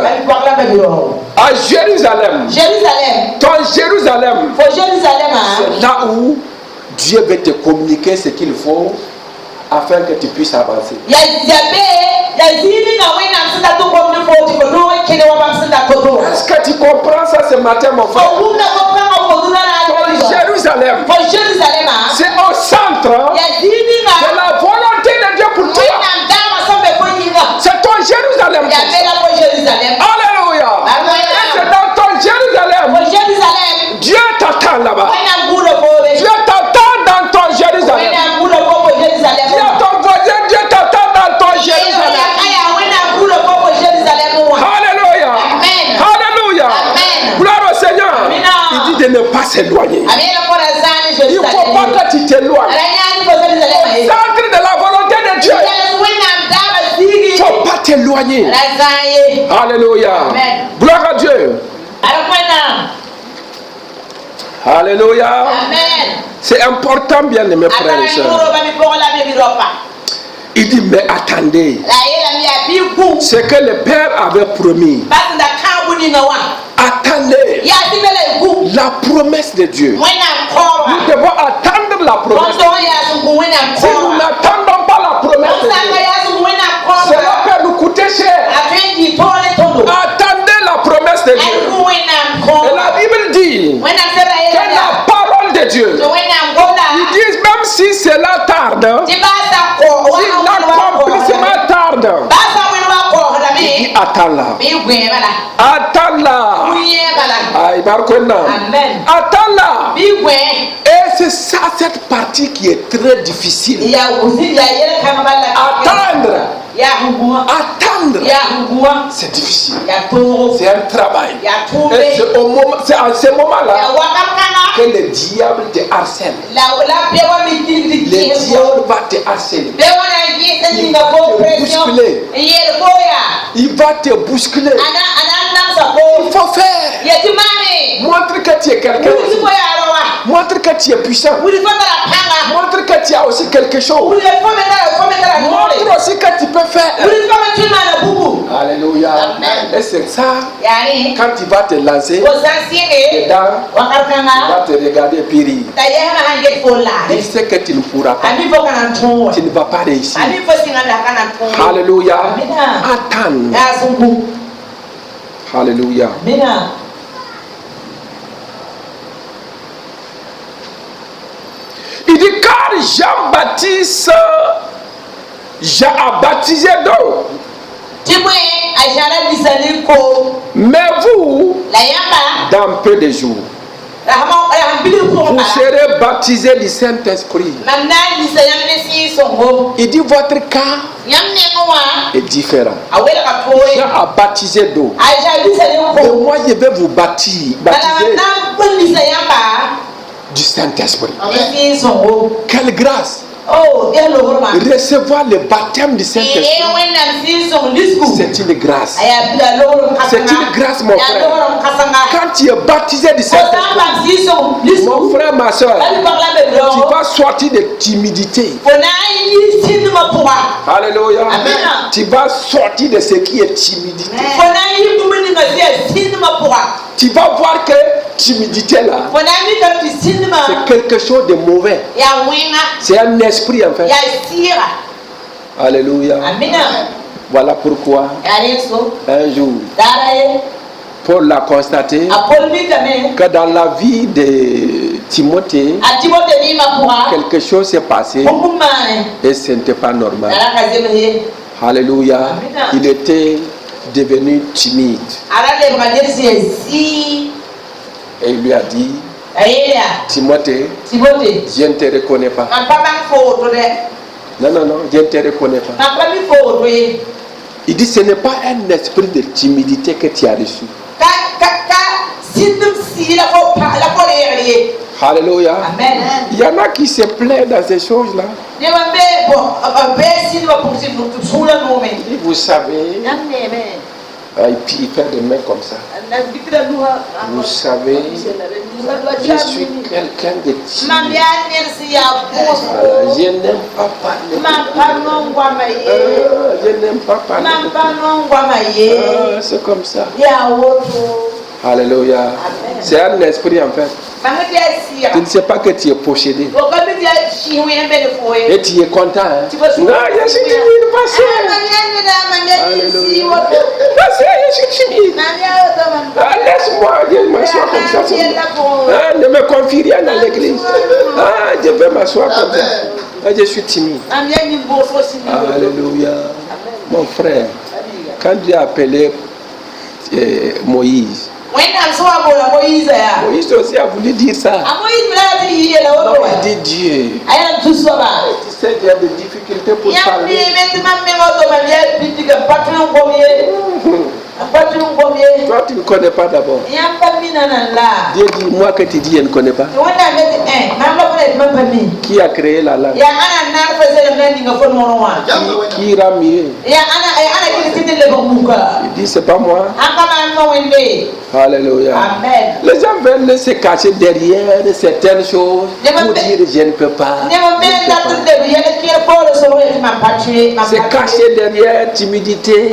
à Jérusalem, ton Jérusalem, c'est là où Dieu veut te communiquer ce qu'il faut afin que tu puisses avancer. Est-ce que tu comprends ça ce matin, mon frère? Ton Jérusalem, c'est au centre de la volonté de Dieu pour toi. C'est ton Jérusalem. Alléluia. Et c'est dans ton Jérusalem. Dieu t'attend là-bas. Dieu t'attend dans ton Jérusalem. Dis à ton voisin, Dieu t'attend dans ton Jérusalem. Alléluia. Alléluia. Gloire au Seigneur. Il dit de ne pas s'éloigner. Il ne faut pas que tu t'éloignes. Au centre de la volonté de Dieu. Il ne faut pas t'éloigner. Alléluia. Gloire à Dieu. Alléluia. C'est important, bien aimés frères et sœurs. Il dit, mais attendez. Ce que le Père avait promis. Attendez la promesse de Dieu. Nous devons attendre la promesse. Si nous n'attendons pas la promesse de Dieu, cela peut nous coûter cher. Attendez la promesse de Dieu. Et la Bible dit que la parole de Dieu, ils disent même si cela tarde, si l'accomplissement tarde, il dit attends-la. Attends-la. Attends-la. Et c'est ça, cette partie qui est très difficile. Attendre. Attendre, c'est difficile. C'est un travail. Et c'est à ce moment-là que le diable te harcèle. Le diable va te harceler. Il va te bousculer. Il va te bousculer. Il faut faire. Montre que tu es quelqu'un. Montre que tu es puissant. Montre que tu as aussi quelque chose. Montre aussi que tu peux faire. Alléluia. Et c'est ça. Quand tu vas te lancer dedans, tu vas te regarder périr. Il sait que tu ne pourras pas. Tu ne vas pas réussir. Alléluia. Attends. Alléluia. Il dit car Jean-Baptiste, Jean a baptisé d'eau. Mais vous, dans peu de jours, vous serez baptisés du Saint-Esprit. Il dit votre cas est différent. Jean a baptisé d'eau. Et moi je vais vous baptiser du Saint-Esprit. Quelle grâce! Recevoir le baptême du Saint-Esprit, c'est une grâce. C'est une grâce, mon frère. Quand tu es baptisé du Saint-Esprit, mon frère, ma soeur, tu vas sortir de timidité. Alléluia. Tu vas sortir de ce qui est timidité. Tu vas voir que timidité là, c'est quelque chose de mauvais. C'est un esprit en fait. Alléluia. Voilà pourquoi un jour Paul l'a constaté que dans la vie de Timothée, quelque chose s'est passé et ce n'était pas normal. Alléluia. Il était devenu timide. Et il lui a dit, Timothée, je ne te reconnais pas. Non, je ne te reconnais pas. Il dit, ce n'est pas un esprit de timidité que tu as reçu. Alléluia. Amen. Il y en a qui se plaisent dans ces choses-là. Et vous savez, Et puis il fait des mains comme ça. Vous savez, je suis quelqu'un de timide. Je n'aime pas parler. Je n'aime pas parler. C'est comme ça. Alléluia. C'est un esprit en fait. Tu ne sais pas que tu es possédé. Et tu es content. Hein? Non, je suis timide, pasteur. Alléluia. Pasteur, je suis timide. Laisse-moi, je m'assois comme ça. Ne me confie rien dans l'église. Je vais m'asseoir comme ça. Je suis timide. Alléluia. Mon frère, quand Dieu a appelé Moïse, Moïse aussi a voulu dire ça. Il dit Dieu. Tu sais qu'il y a des difficultés pour parler. Toi, tu ne connais pas d'abord. Dieu dit, moi que tu dis, je ne connais pas. Qui a créé la langue? Qui ira mieux? Il dit, c'est pas moi. Alléluia. Amen. Les gens veulent se cacher derrière certaines choses pour dire je ne peux pas. Se cacher derrière timidité.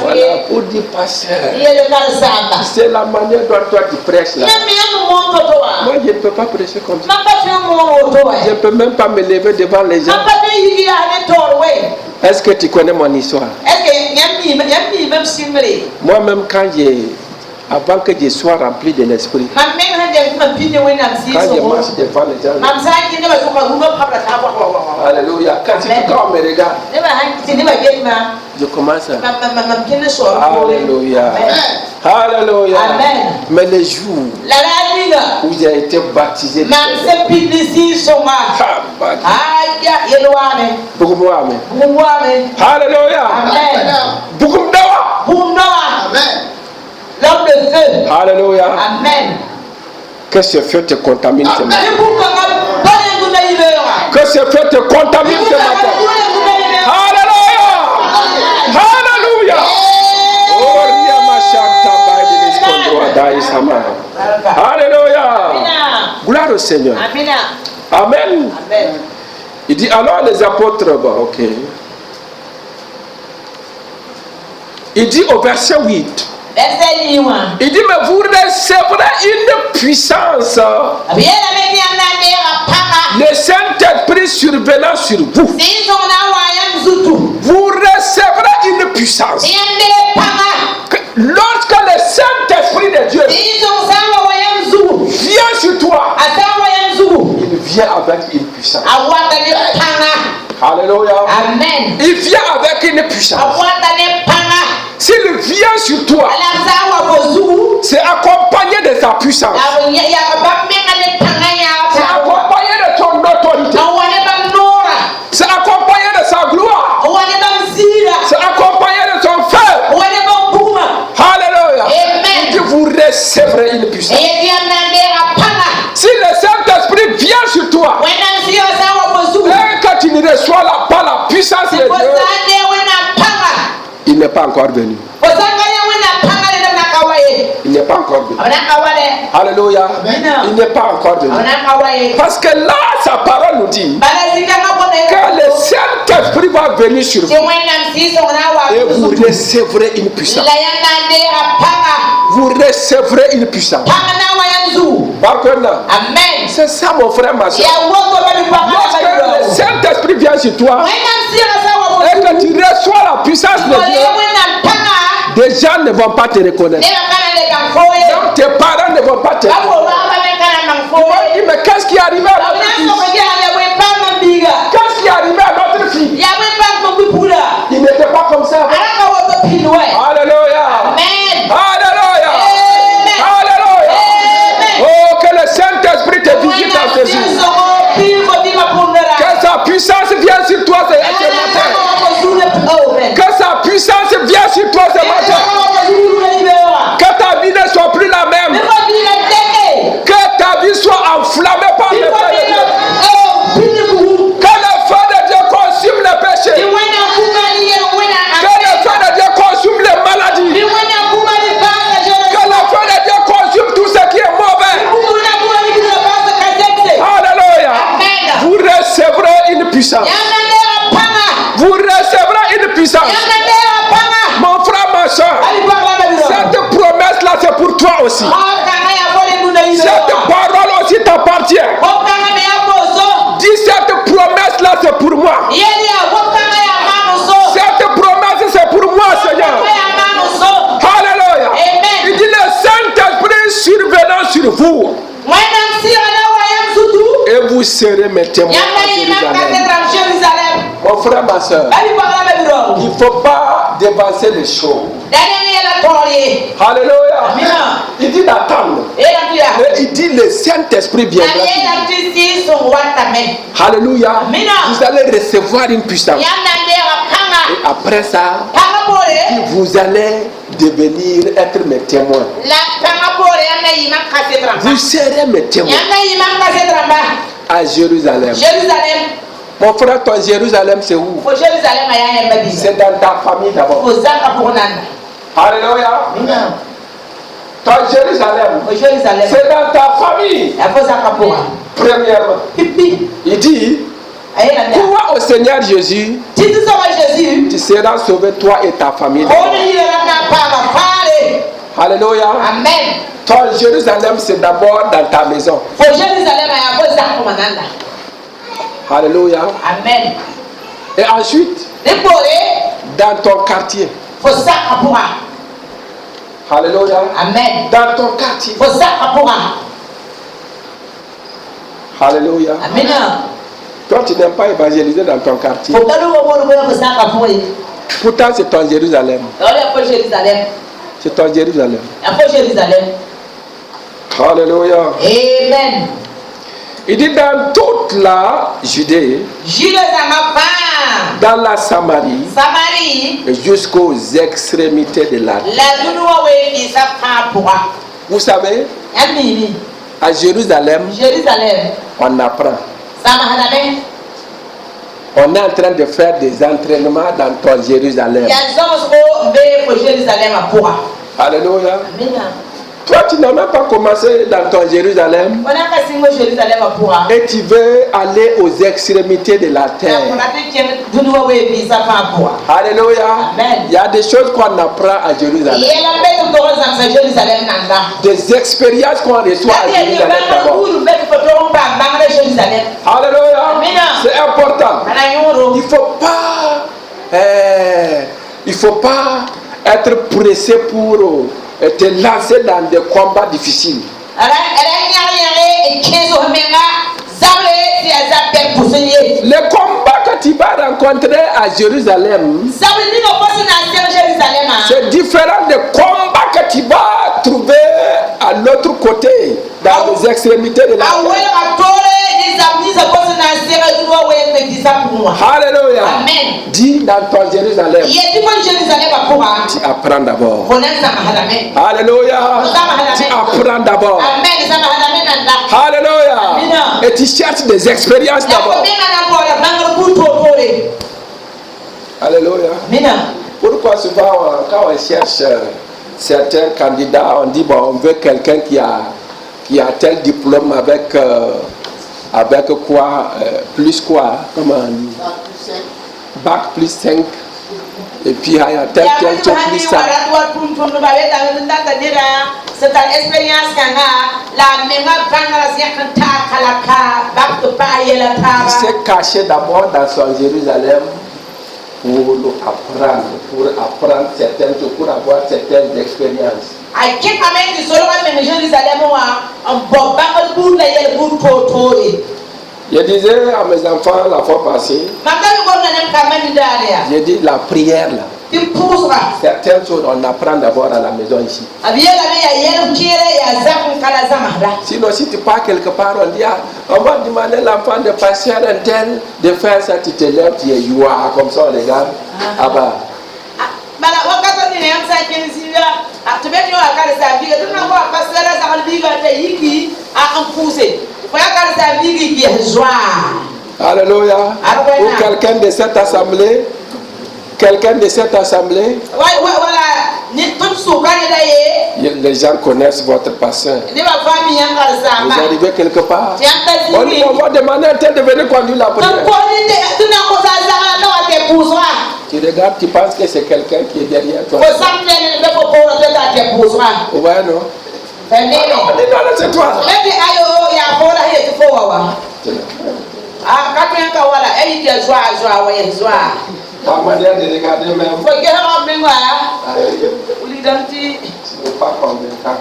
Voilà, pour dire pasteur. C'est la manière dont toi tu prêches là. Moi je ne peux pas prêcher comme ça. Je ne peux même pas me lever devant les gens. Est-ce que tu connais mon histoire? Moi-même avant que je sois rempli de l'esprit, quand je marche devant les gens, alléluia, quand on me regarde, je commence à alléluia, alléluia. Mais les jours où j'ai été baptisé, alléluia, l'homme de feu. Alléluia. Amen. Que ce feu te contamine ce matin. Que ce feu te contamine ce matin. Alléluia. Alléluia. Alléluia. Gloire au Seigneur. Amen. Il dit alors les apôtres, ok. Il dit au verset 8. Il dit, mais vous recevrez une puissance. Le Saint-Esprit survenant sur vous. Vous recevrez une puissance. Lorsque le Saint-Esprit de Dieu vient sur toi, il vient avec une puissance. Alléluia. Amen. Il vient avec une puissance. S'il vient sur toi, c'est accompagné de sa puissance. C'est accompagné de ton autorité. C'est accompagné de sa gloire. C'est accompagné de son feu. Alléluia. Il dit vous recevrez une puissance. Si le Saint-Esprit vient sur toi, et que tu ne reçois pas la puissance de Dieu, il n'est pas encore venu. Il n'est pas encore venu. Alléluia. Il n'est pas encore venu. Parce que là, sa parole nous dit que le Saint-Esprit va venir sur vous. Et vous recevrez une puissance. Vous recevrez une puissance. Amen. C'est ça mon frère, ma soeur. Lorsque le Saint-Esprit vient sur toi, et que tu reçois la puissance de Dieu, des gens ne vont pas te reconnaître. Donc tes parents ne vont pas te reconnaître. Mais qu'est-ce qui est arrivé à notre fils? Qu'est-ce qui est arrivé à notre fille? Il n'était pas comme ça. Alléluia. Alléluia. Alléluia. Oh, que le Saint-Esprit te visite en ce jour. Que sa puissance vienne sur toi ce matin. Que sa puissance vienne sur toi ce matin. Que ta vie ne soit plus la même. Que ta vie soit enflammée par le feu de Dieu. aussi. Cette parole aussi t'appartient. Dis cette promesse-là, c'est pour moi. Cette promesse, c'est pour moi, Seigneur. Alléluia. Il dit le Saint-Esprit survenant sur vous. Et vous serez mes témoins à Jérusalem. Mon frère, ma soeur, il ne faut pas dévancer les choses. Alléluia. Il dit d'attendre. Il dit le Saint-Esprit viendra. Alléluia. Vous allez recevoir une puissance. Et après ça, vous allez devenir être mes témoins. Vous serez mes témoins à Jérusalem. Mon frère, ton Jérusalem, c'est où? C'est dans ta famille d'abord. Alléluia. Ton Jérusalem, c'est dans ta famille. Premièrement, il dit, crois au Seigneur Jésus, tu seras sauvé, toi et ta famille. Alléluia. Amen. Ton Jérusalem, c'est d'abord dans ta maison. Alléluia. Amen. Et ensuite, dans ton quartier. Alléluia. Amen. Dans ton quartier. Alléluia. Amen. Toi, tu n'aimes pas évangéliser dans ton quartier. Pourtant, c'est ton Jérusalem. C'est ton Jérusalem. Alléluia. Amen. Il dit dans toute la Judée, dans la Samarie, et jusqu'aux extrémités de la terre. Vous savez, à Jérusalem, on apprend. On est en train de faire des entraînements dans ton Jérusalem. Alléluia. Toi, tu n'as même pas commencé dans ton Jérusalem et tu veux aller aux extrémités de la terre. Alléluia. Il y a des choses qu'on apprend à Jérusalem. Des expériences qu'on reçoit à Jérusalem d'abord. Alléluia. C'est important. Il faut pas être pressé pour te lancer dans des combats difficiles. Les combats que tu vas rencontrer à Jérusalem, c'est différent des combats que tu vas trouver à l'autre côté, dans les extrémités de la terre. Alléluia. Dis dans ton Jérusalem, tu apprends d'abord. Alléluia. Tu apprends d'abord. Alléluia. Et tu cherches des expériences d'abord. Alléluia. Pourquoi souvent quand on cherche certains candidats, on dit bon, on veut quelqu'un qui a tel diplôme avec quoi, plus quoi, comment on dit, bac plus 5, et puis il y a tel plus ça. Il s'est caché d'abord dans son Jérusalem pour apprendre certaines choses, pour avoir certaines expériences. Je disais à mes enfants la fois passée, j'ai dit la prière là. Certaines choses on apprend d'abord à la maison ici. Sinon si tu pars quelque part, on dit on va demander à l'enfant de passer un tel, de faire ça, tu te lèves, tu es youa, comme ça on regarde. Ah bah. Alléluia. Ou quelqu'un de cette assemblée, les gens connaissent votre pasteur. Vous arrivez quelque part, on va demander à tel de venir conduire la prière. Tu regardes, tu penses que c'est quelqu'un qui est derrière toi. Ouais, non? C'est toi. Ta manière de regarder même. Ce n'est pas convaincant.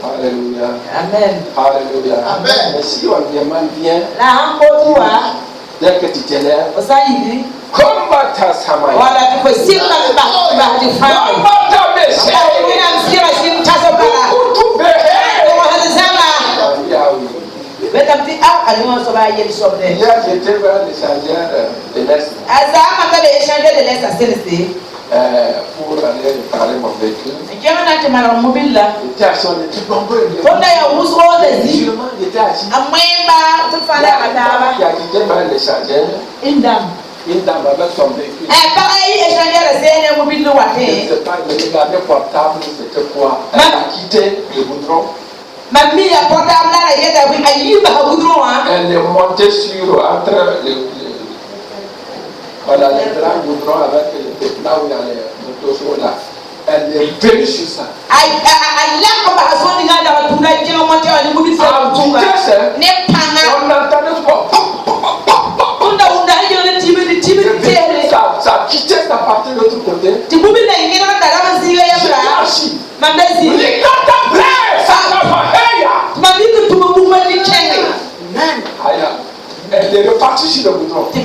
Alléluia. Amen. Alléluia. Amen. Mais si on demande bien, dès que tu t'élèves, combat ta samaï. Combat ta méchée. Hier, j'étais vers l'échangeur de l'Est pour aller réparer mon véhicule. J'étais assis, on était nombreux. J'étais assis. Qui a quitté vers l'échangeur. Une dame avec son véhicule. Je ne sais pas, je regardais portable, c'était quoi? Elle a quitté le goudron. Elle est montée sur entre voilà, les grands goudrons avec là où il y a les motos là. Elle est venue sur ça. En vitesse, on n'entendait pas. Ça a quitté, ça partait de l'autre côté. J'étais assis. Elle est repartie sur le bouton. Et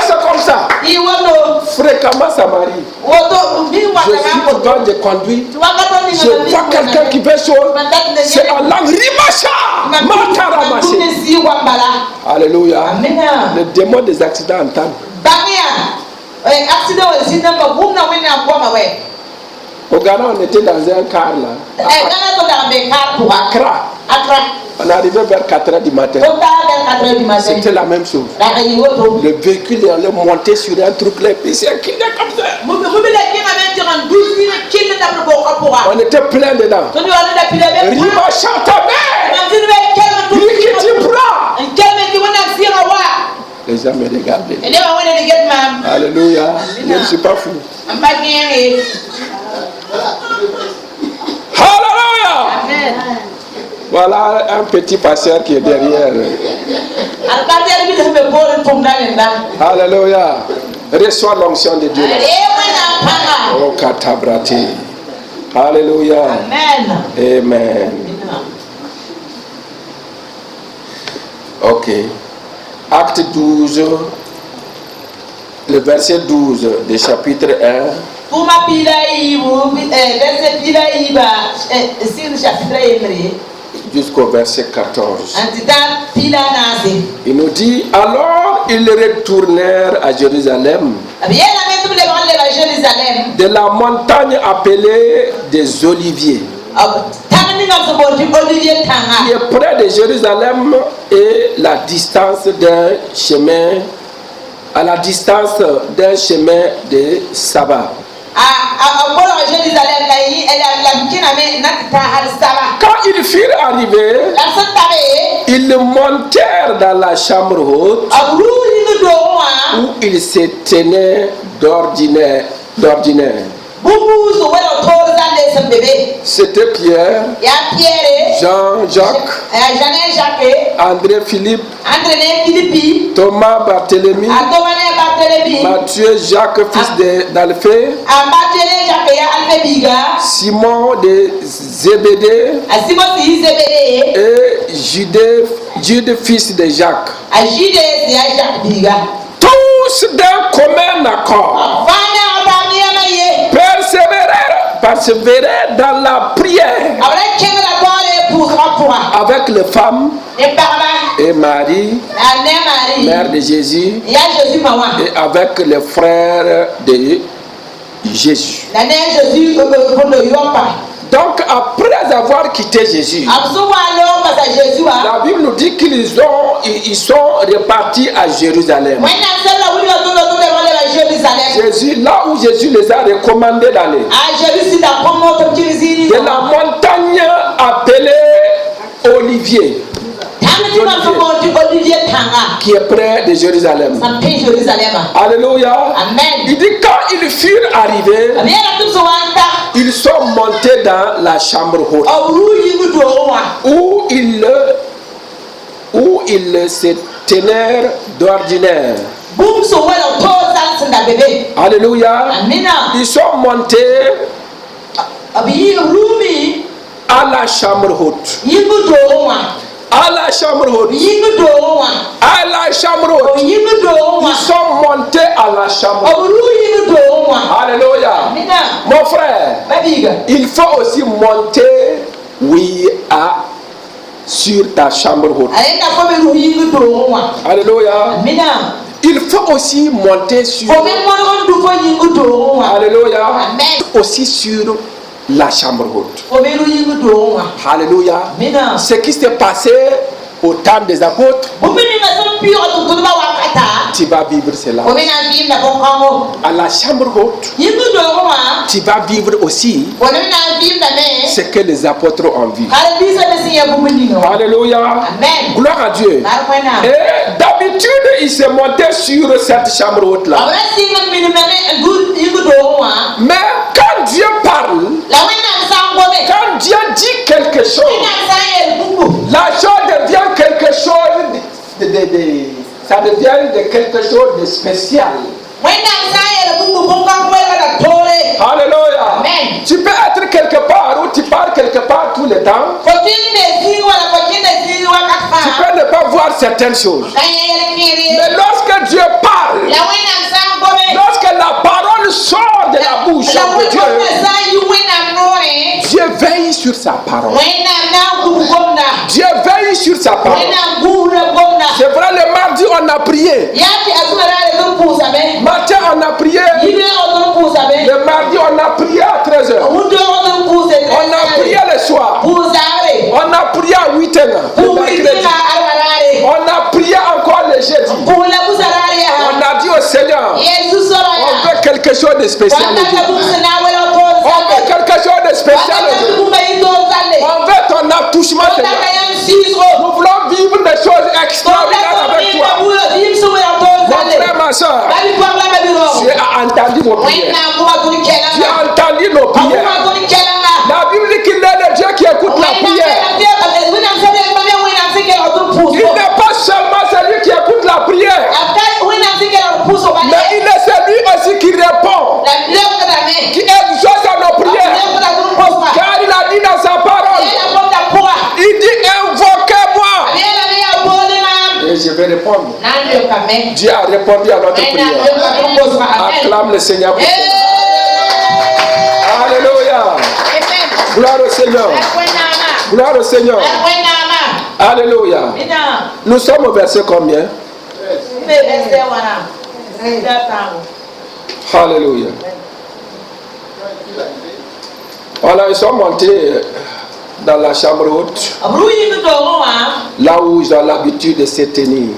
c'est comme ça. Fréquemment, ça m'arrive. Je suis devant de conduire. Je vois quelqu'un qui fait chose. C'est en langue rimacha. Alléluia. Le démon des accidents entend. Au Ghana, on était dans un car là. Accra. On arrivait vers 4h du matin. C'était la même chose. Le véhicule est allé monter sur un truc là, puis c'est qui est comme ça. On était plein dedans. Riva Chantamé. Les gens me regardaient. Alléluia. Je ne suis pas fou. Alléluia. Voilà un petit pasteur qui est derrière. Alléluia. Reçois l'onction de Dieu. Oh, katabrati. Alléluia. Amen. Ok. Acte 12, le verset 12 du chapitre 1. Jusqu'au verset 14. Il nous dit, alors ils retournèrent à Jérusalem, de la montagne appelée des Oliviers, qui est près de Jérusalem, et la distance d'un chemin, à la distance d'un chemin de sabbat. Quand ils furent arrivés, ils montèrent dans la chambre haute où ils se tenaient d'ordinaire. C'était Pierre, Jean, Jacques, André, Philippe, Thomas, Barthélemy, Matthieu, Jacques, fils d'Alphée, Simon de Zébédée et Jude, fils de Jacques. Tous d'un commun accord persévérer dans la prière avec les femmes et Marie, mère de Jésus, et avec les frères de Jésus. Donc après avoir quitté Jésus, la Bible nous dit qu'ils sont repartis à Jérusalem. Jésus, là où Jésus les a recommandés d'aller, de la montagne appelée Olivier. qui est près de Jérusalem. Alléluia. Amen. Il dit quand ils furent arrivés, ils sont montés dans la chambre haute où ils se tenaient d'ordinaire. Alléluia. Ils sont montés à la chambre haute. À la chambre haute. À la chambre haute. Ils sont montés à la chambre haute. Alléluia. Mon frère, il faut aussi monter, oui, sur ta chambre haute. Alléluia. Il faut aussi monter sur. Alléluia. Aussi sur la chambre haute. Alléluia. Ce qui s'est passé au temps des apôtres, tu vas vivre cela. À la chambre haute, tu vas vivre aussi ce que les apôtres ont vu. Alléluia. Gloire à Dieu. Et d'habitude, ils se montaient sur cette chambre haute là. Mais quand Dieu parle, quand Dieu dit quelque chose, la chose devient quelque chose ça devient de quelque chose de spécial. Alléluia. Tu peux être quelque part où tu parles quelque part tout le temps. Tu peux ne pas voir certaines choses. Mais lorsque Dieu parle, lorsque la parole sort de la bouche de Dieu, Dieu veille sur sa parole. Dieu veille sur sa parole. C'est vrai, le mardi on a prié. Matin on a prié. Le mardi on a prié à 13h. On a prié le soir. On a prié à 8h. On a prié encore le jeudi. On a dit au Seigneur, on veut quelque chose de spécial. On veut quelque chose de spécial. On veut ton attouchement. Nous voulons vivre des choses extraordinaires avec toi. Mon frère, ma soeur, Dieu a entendu vos prières. Dieu a entendu nos prières. La Bible dit qu'il est le Dieu qui écoute la prière. Il n'est pas seulement celui qui écoute la prière, mais il est celui aussi qui répond, qui exauce à nos prières. Car il a dit dans sa parole, il dit invoquez-moi et je vais répondre. Dieu a répondu à notre prière. Acclame le Seigneur pour ça. Alléluia. Gloire au Seigneur. Gloire au Seigneur. Alléluia. Nous sommes au verset combien? Alléluia. Voilà, ils sont montés dans la chambre haute, là où ils ont l'habitude de se tenir.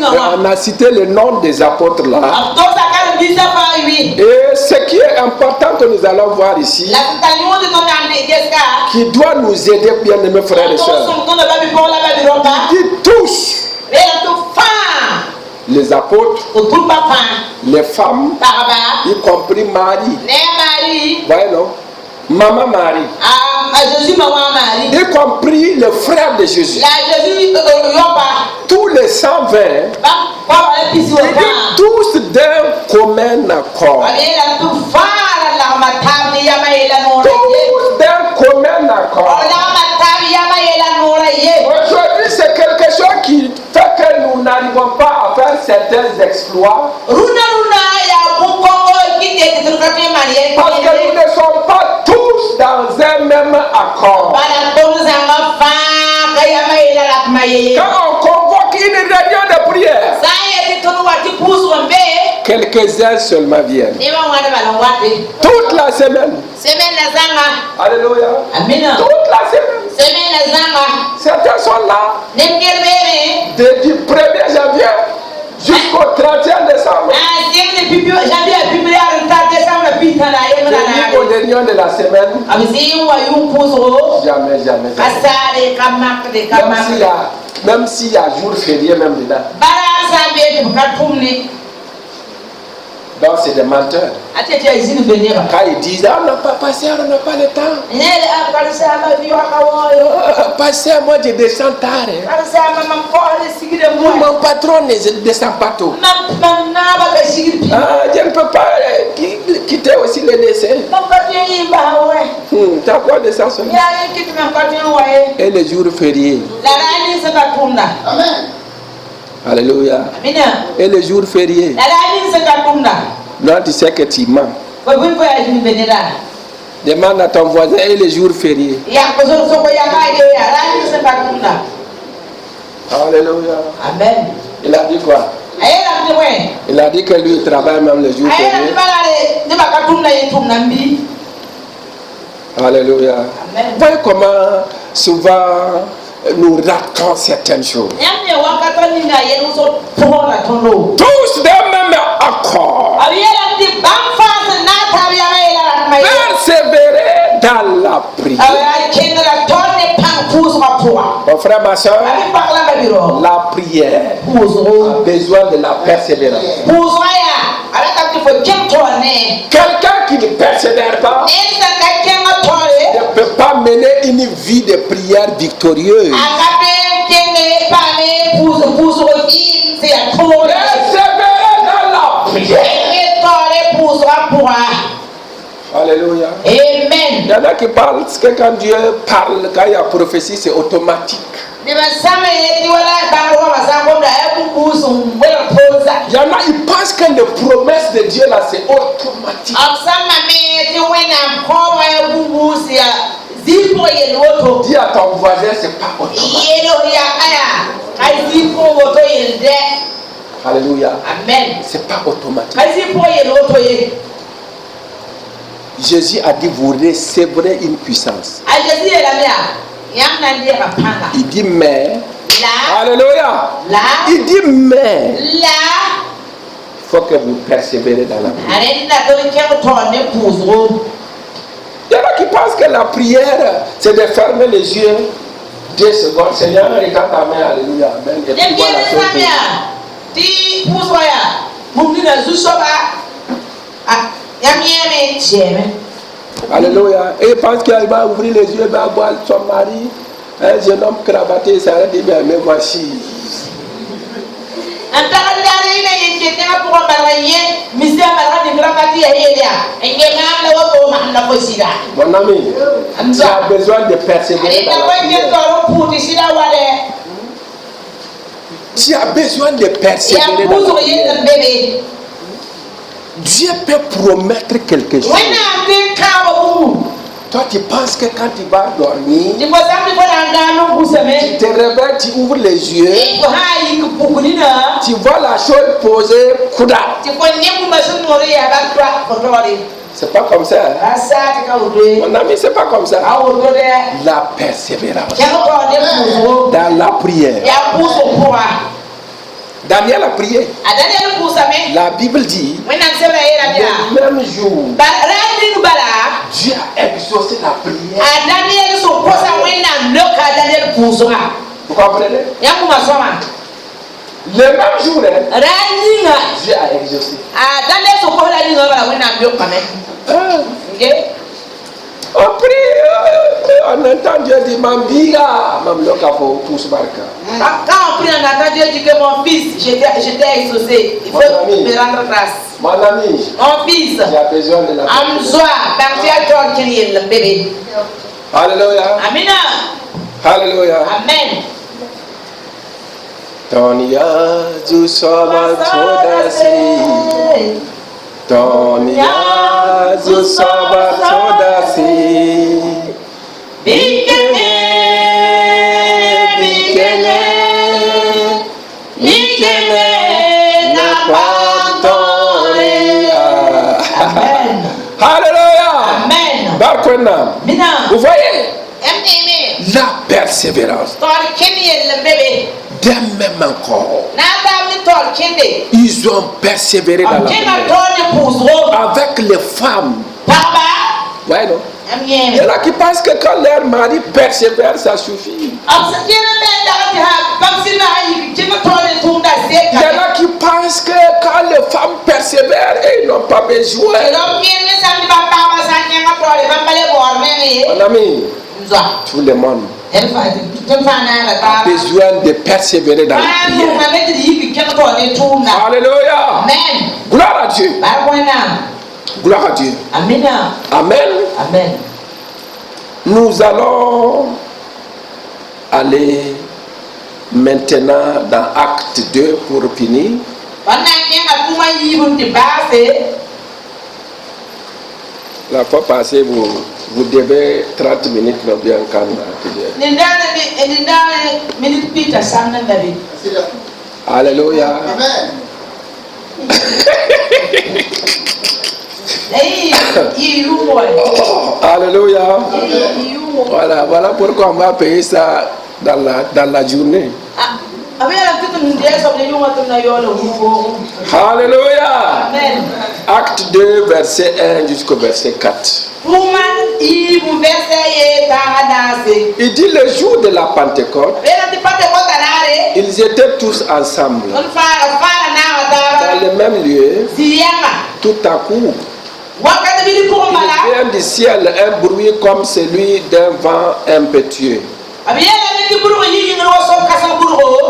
Et on a cité le nom des apôtres là. Et ce qui est important que nous allons voir ici, qui doit nous aider, bien aimés frères et sœurs, il dit tous, les apôtres, les femmes, y compris Marie. Voyez non? Maman Marie. Y compris le frère de Jésus. Tous les 120, ils disent tous d'un commun accord. Tous d'un commun accord. Aujourd'hui, c'est quelque chose qui fait que nous n'arrivons pas à faire certains exploits. Parce que nous ne sommes pas tous dans un même accord. Quand on convoque une réunion de prière, quelques-uns seulement viennent. Toute la semaine. Alléluia. Toute la semaine. Certains sont là. Du 1er janvier jusqu'au 31 décembre. Au dernier de la semaine. Jamais. Même s'il y a Même s'il y a jour férié même dedans. Donc c'est des menteurs. Quand ils disent on n'a pas passé, on n'a pas le temps. Passer, moi je descends tard. Mon patron ne descend pas tôt. Je ne peux pas quitter aussi le décès. Tu as quoi de ça seulement? Et les jours fériés. Amen. Alléluia. Et les jours fériés. Là, tu sais que tu mens. Demande à ton voisin et les jours fériés. Alléluia. Amen. Il a dit quoi? Il a dit que lui il travaille même les jours fériés. Alléluia. Amen. Voyez comment souvent nous ratons certaines choses. Tous d'un même accord. Persévérer dans la prière. Mon frère, ma soeur, la prière a besoin de la persévérance. Quelqu'un qui ne persévère pas ne peut pas mener une vie de prière victorieuse. Persévérer dans la prière. Alléluia. Amen. Il y en a qui parlent que quand Dieu parle, quand il y a prophétie, c'est automatique. Il y en a, ils pensent que les promesses de Dieu là, c'est automatique. Dis à ton voisin, c'est pas automatique. Alléluia. Amen. C'est pas automatique. Jésus a dit, vous recevrez une puissance. Il dit, mais. Alléluia. Il dit, mais. Il faut que vous persévérez dans la prière. Il y en a qui pensent que la prière, c'est de fermer les yeux 2 secondes. Seigneur, regarde ta main. Alléluia. Amen. Et puis voilà Alléluia. Et il pense qu'il va ouvrir les yeux, il va voir son mari, un jeune homme cravaté, il s'arrête et dit, mais voici. Mon ami, tu as besoin de persévérer dans la prière. Tu as besoin de persévérer dans la prière. Dieu peut promettre quelque chose. Toi, tu penses que quand tu vas dormir, tu te réveilles, tu ouvres les yeux, tu vois la chose posée, couda. C'est pas comme ça. Mon ami, c'est pas comme ça. La persévérance dans la prière. Daniel a prié. La Bible dit, le même jour, Dieu a exaucé la prière. Vous comprenez? Le même jour, Dieu a exaucé. On prie, on entend Dieu dire, Mambira, Mamloka pour tous barka. Quand on prie, on entend Dieu dire que mon fils, je t'ai exaucé. Il faut me rendre grâce. Mon ami, mon fils, j'ai besoin de la bébé. Alléluia. Amina. Alléluia. Amen. Tonia du soba todasi. Tonia du soba todasi. Bikene, bikene, bikene na pantoria. Amen. Alléluia. Amen. Barkwena. Vous voyez? La persévérance. D'un même encore, ils ont persévéré dans la prière avec les femmes. Ouais, non? Il y en a qui pensent que quand leur mari persévère, ça suffit. persévèrent et ils n'ont pas besoin. Mon ami, tout le monde a besoin de persévérer dans la prière. Alléluia. Gloire à Dieu. Gloire à Dieu. Amen. Amen. Amen. Nous allons aller maintenant dans Acte 2 pour finir. La fois passée, vous devez 30 minutes, non bien quand Alléluia. Amen. Alléluia. Voilà pourquoi on va payer ça dans la journée. Alléluia. Acte 2, verset 1 jusqu'au verset 4. Il dit le jour de la Pentecôte, ils étaient tous ensemble dans le même lieu. Tout à coup, il vient du ciel un bruit comme celui d'un vent impétueux.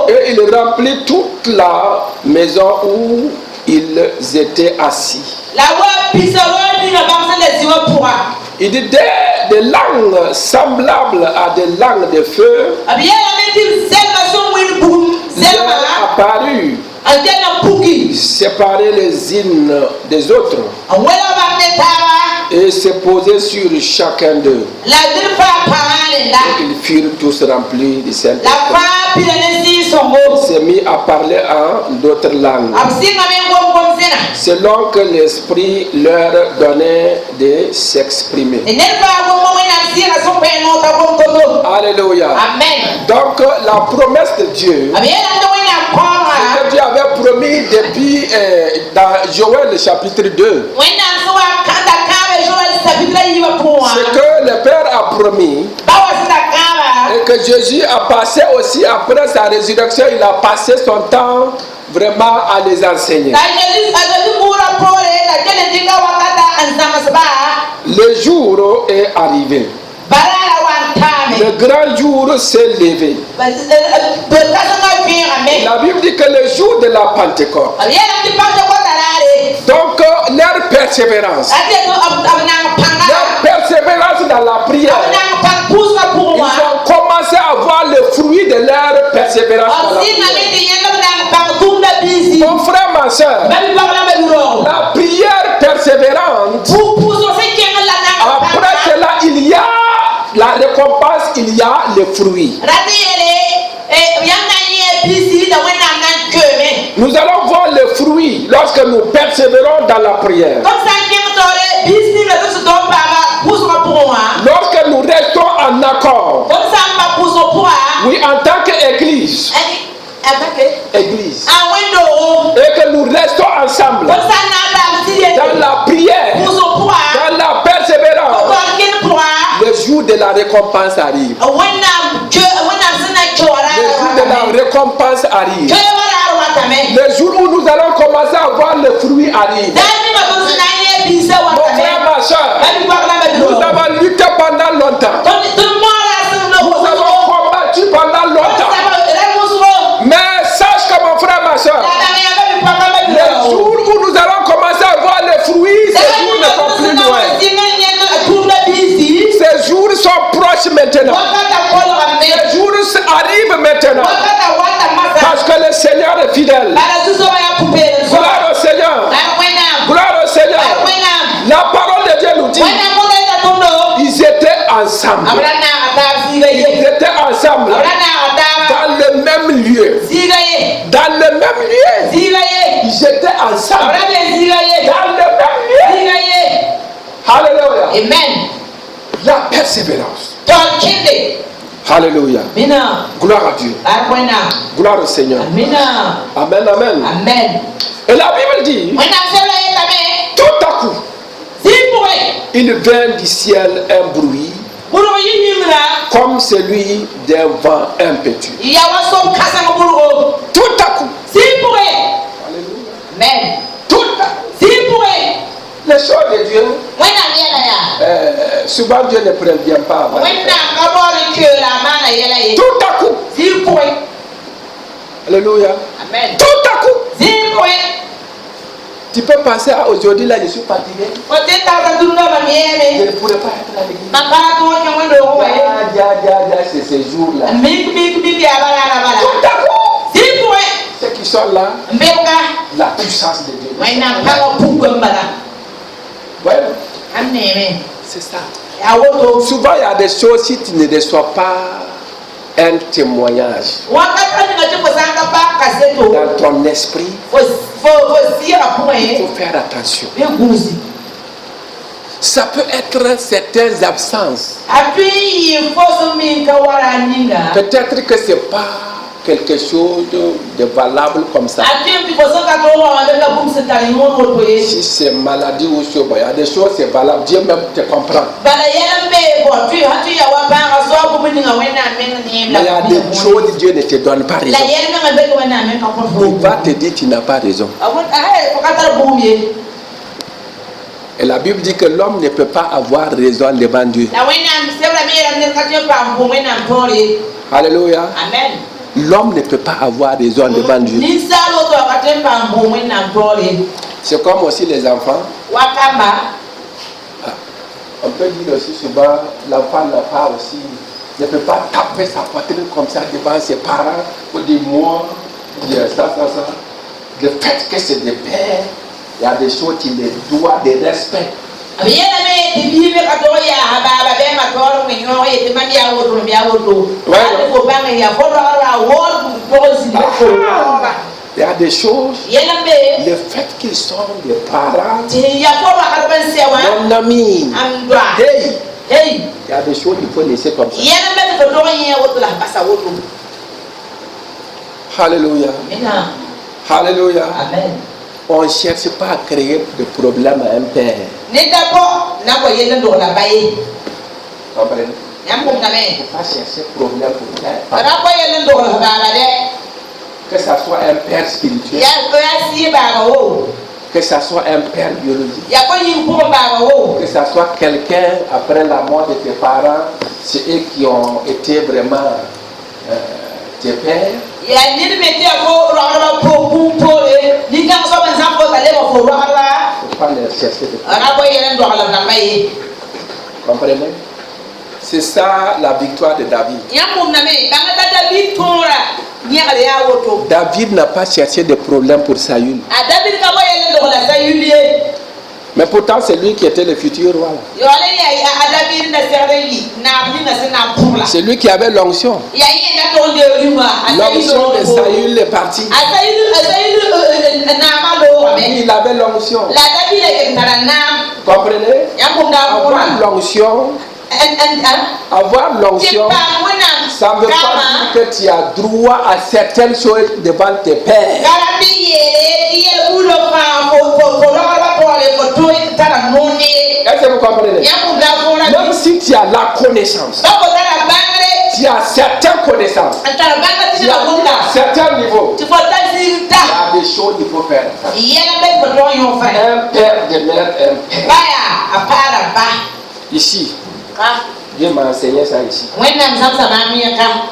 Et il remplit toute la maison où ils étaient assis. Il dit des langues semblables à des langues de feu apparues, séparées les unes des autres, et se posaient sur chacun d'eux. Ils furent tous remplis du Saint-Esprit. Ils se mis à parler en d'autres langues, selon que l'Esprit leur donnait de s'exprimer. Alléluia. Donc la promesse de Dieu, ce que Dieu avait promis depuis dans Joël chapitre 2, c'est que le Père a promis, et que Jésus a passé aussi après sa résurrection, il a passé son temps vraiment à les enseigner. Le jour est arrivé. Le grand jour s'est levé. La Bible dit que le jour de la Pentecôte, donc leur persévérance dans la prière, ils ont commencé à voir le fruit de leur persévérance dans la prière. Mon frère, ma soeur, la prière persévérante, après cela, il y a la récompense, il y a le fruit. Nous allons voir le fruit lorsque nous persévérons dans la prière. Lorsque nous restons en accord, oui, en tant qu'église, et que nous restons ensemble dans la prière, dans la persévérance, le jour de la récompense arrive. Le jour de la récompense arrive. Le jour où nous allons commencer à voir le fruit arrive. Mon frère, ma soeur, nous avons lutté pendant longtemps. Nous avons combattu pendant longtemps. Mais sache que mon frère, ma soeur, le jour où nous allons commencer à voir le fruit, ces jours ne sont plus loin. Ces jours sont proches maintenant. Ces jours arrivent maintenant. Parce que le Seigneur est fidèle. Gloire au Seigneur. Gloire au Seigneur. La parole de Dieu nous dit, ils étaient ensemble. Ils étaient ensemble dans le même lieu. Dans le même lieu. Ils étaient ensemble dans le même lieu. Alléluia. Amen. La persévérance. Alléluia. Gloire à Dieu. Gloire au Seigneur. Amen, amen. Et la Bible dit, tout à coup, il vint du ciel un bruit comme celui d'un vent impétueux. Tout à coup. Alléluia. Amen. Tout à coup. Dieu, souvent Dieu ne prévient pas. Tout à coup. Alléluia. Amen. Tout à coup. Tu peux penser à aujourd'hui, là, je suis fatigué. Je ne pourrais pas être à l'église. C'est ces jours-là. Tout à coup. Ceux qui sont là, la puissance de Dieu. Ouais. C'est ça. Souvent, il y a des choses, si tu ne reçois pas un témoignage dans ton esprit, il faut faire attention. Ça peut être certaines absences. Peut-être que ce n'est pas quelque chose de valable comme ça. Si c'est maladie ou chose, il y a des choses c'est valable. Dieu même te comprend. Mais il y a des choses Dieu ne te donne pas raison. Il va te dire tu n'as pas raison. Et la Bible dit que l'homme ne peut pas avoir raison devant Dieu. Alléluia. Amen. L'homme ne peut pas avoir raison devant Dieu. C'est comme aussi les enfants. On peut dire aussi souvent, l'enfant n'a pas aussi, ne peut pas taper sa poitrine comme ça devant ses parents pour dire moi, ça. Le fait que c'est des pères, il y a des choses qui les doivent de respect. Il y a des choses, le fait qu'ils sont des parents, mon ami, hey, il y a des choses qu'il faut laisser comme ça. Alléluia. Alléluia. Amen. On ne cherche pas à créer de problème à un père. Comprenez? Il ne faut pas chercher problème pour père. Que ce soit un père spirituel, que ce soit un père biologique, que ce soit quelqu'un après la mort de tes parents, c'est eux qui ont été vraiment tes pères. Il ne faut pas les chercher de problème. Comprenez? C'est ça la victoire de David. David n'a pas cherché de problème pour Saül. Mais pourtant, c'est lui qui était le futur roi. C'est lui qui avait l'onction. L'onction de Saül est partie. Il avait l'onction. Comprenez? Avoir l'onction, ça ne veut pas dire que tu as droit à certaines choses devant tes pères. Est-ce que vous comprenez? Même si tu as la connaissance, tu as certaines connaissances, tu as à certains niveaux, il y a des choses qu'il faut faire. Un père demeure un père. Ici, Dieu m'a enseigné ça ici.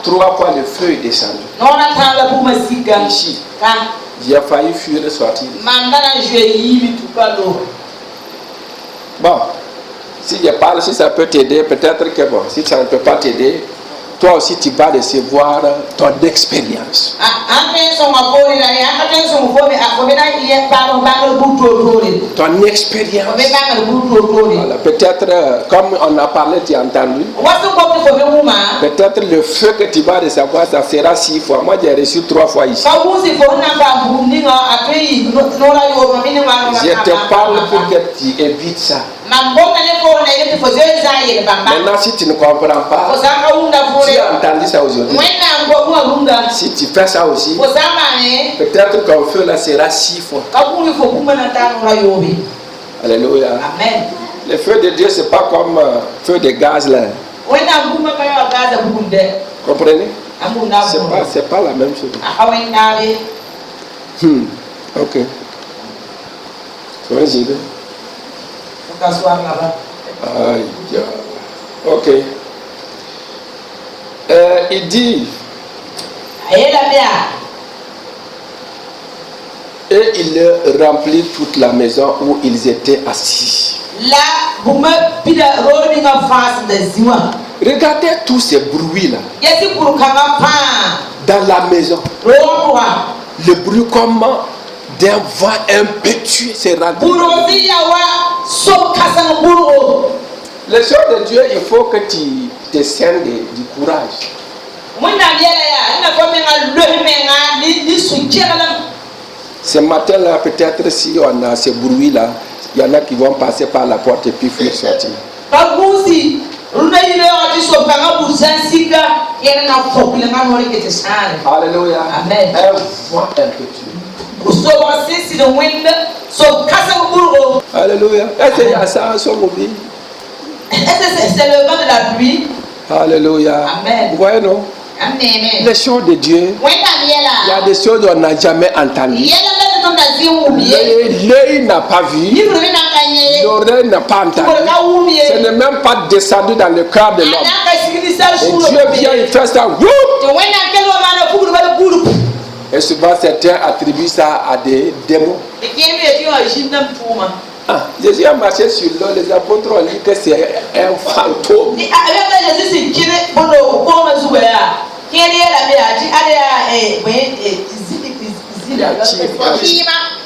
3 fois le feu est descendu. Ici, j'ai failli fuir et sortir. Bon, si je parle, si ça peut t'aider, peut-être que bon, si ça ne peut pas t'aider, toi aussi tu vas recevoir ton expérience. Ton expérience. Voilà, peut-être, comme on a parlé, tu as entendu. Peut-être le feu que tu vas recevoir, ça sera 6 fois. Moi, j'ai reçu 3 fois ici. Je te parle pour que tu évites ça. Maintenant, si tu ne comprends pas, tu as entendu ça aujourd'hui. Si tu fais ça aussi, peut-être qu'un feu là sera 6 fois. Alléluia. Amen. Le feu de Dieu, c'est pas comme feu de gaz là. Comprenez? C'est pas la même chose. Ok. t'asseoir là-bas. Aïe. Ok. Il dit. Et il remplit toute la maison où ils étaient assis. Regardez tous ces bruits-là. Dans la maison. Le bruit comme d'un vent impétueux s'est rendu. Les choses de Dieu, il faut que tu te sers du courage. Ce matin-là, peut-être si on a ce bruit-là, il y en a qui vont passer par la porte et puis fuir sortir. Alléluia. Amen. Un vent impétueux. Alléluia. Est-ce qu'il y a ça en son mobile? Est-ce que c'est le vent de la pluie? Alléluia. Amen. Vous voyez, non? Amen. Les choses de Dieu, il y a des choses qu'on n'a jamais entendues. L'œil n'a pas vu, l'oreille n'a pas entendu. Ce n'est même pas descendu dans le cœur de l'homme. Et Dieu vient, il fait ça. Et souvent, certains attribuent ça à des démons. Jésus a marché sur l'eau, les apôtres ont dit que c'est un fantôme.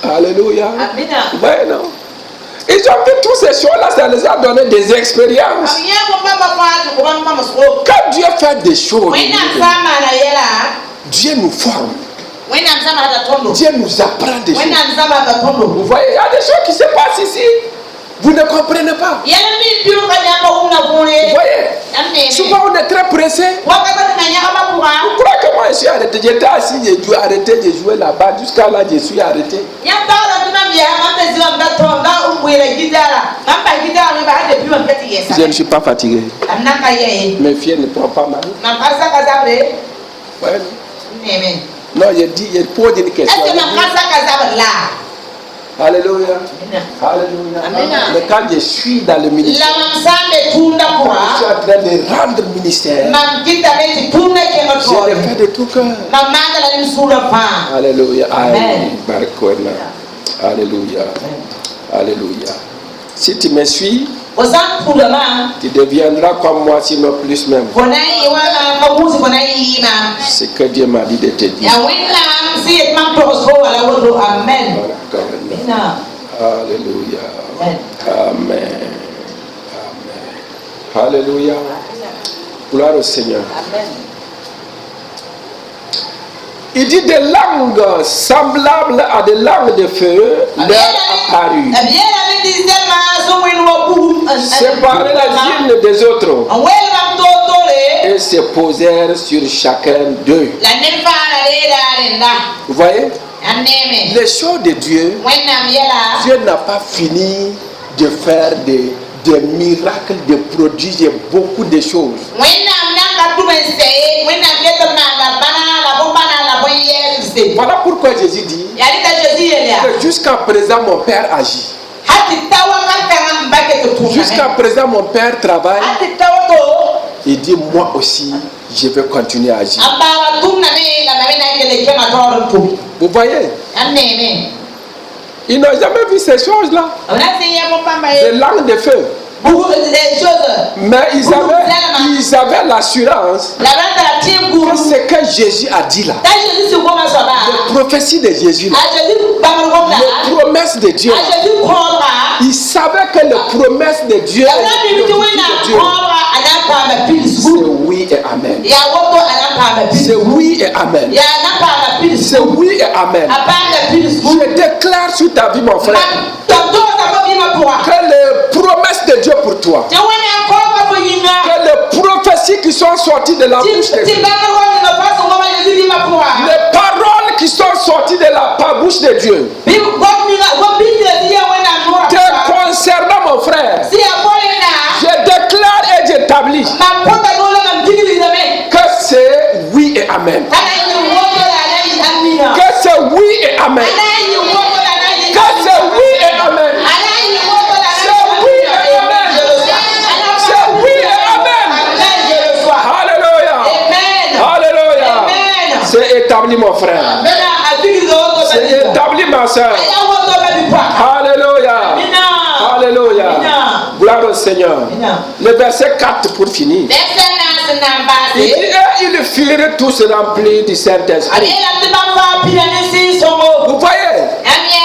Alléluia. Ouais, non. Ils ont vu toutes ces choses-là, ça les a donné des expériences. Quand Dieu fait des choses, Dieu nous forme. Dieu nous apprend des choses. Vous voyez, il y a des choses qui se passent ici. Vous ne comprenez pas. Vous voyez, souvent on est très pressé. Vous croyez que moi je suis arrêté? J'étais assis, j'ai arrêté de jouer là-bas. Jusqu'à là, je suis arrêté. Je ne suis pas fatigué. Mes filles ne prennent pas mal. Ouais. Non, je dis, je pose une question. Alléluia. Alléluia. Mais quand je suis dans le ministère, je suis en train de rendre ministère, je le fais de tout cœur. Alléluia. Alléluia. Alléluia. Si tu me suis, tu deviendras comme moi, sinon plus même. C'est ce que Dieu m'a dit de te dire. Amen. Alléluia. Amen. Alléluia. Gloire au Seigneur. Amen. Il dit des langues semblables à des langues de feu leur apparut. Séparées les unes des autres. Et se posèrent sur chacun d'eux. Vous voyez? Les choses de Dieu, Dieu n'a pas fini de faire des miracles, de prodiges, beaucoup de choses. Voilà pourquoi Jésus dit que jusqu'à présent mon Père agit. Jusqu'à présent mon Père travaille. Il dit moi aussi je vais continuer à agir. Vous voyez? Ils n'ont jamais vu ces choses-là. Des langues de feu. Mais ils avaient l'assurance que ce que Jésus a dit là, les prophéties de Jésus là, les promesses de Dieu là, ils savaient que les promesses de Dieu, c'est oui et amen. C'est oui et amen. C'est oui et amen. Je déclare sur ta vie mon frère que les promesses de Dieu pour toi, que les prophéties qui sont sorties de la bouche de Dieu, les paroles qui sont sorties de la bouche de Dieu, te concernant mon frère, je déclare et j'établis que c'est oui et amen. Que c'est oui et amen. Que c'est oui et amen. C'est oui établi mon frère. C'est établi ma soeur. Alléluia. Alléluia. Gloire au Seigneur. Le verset 4 pour finir. Il dit, et ils furent tous remplis du Saint-Esprit. Vous voyez,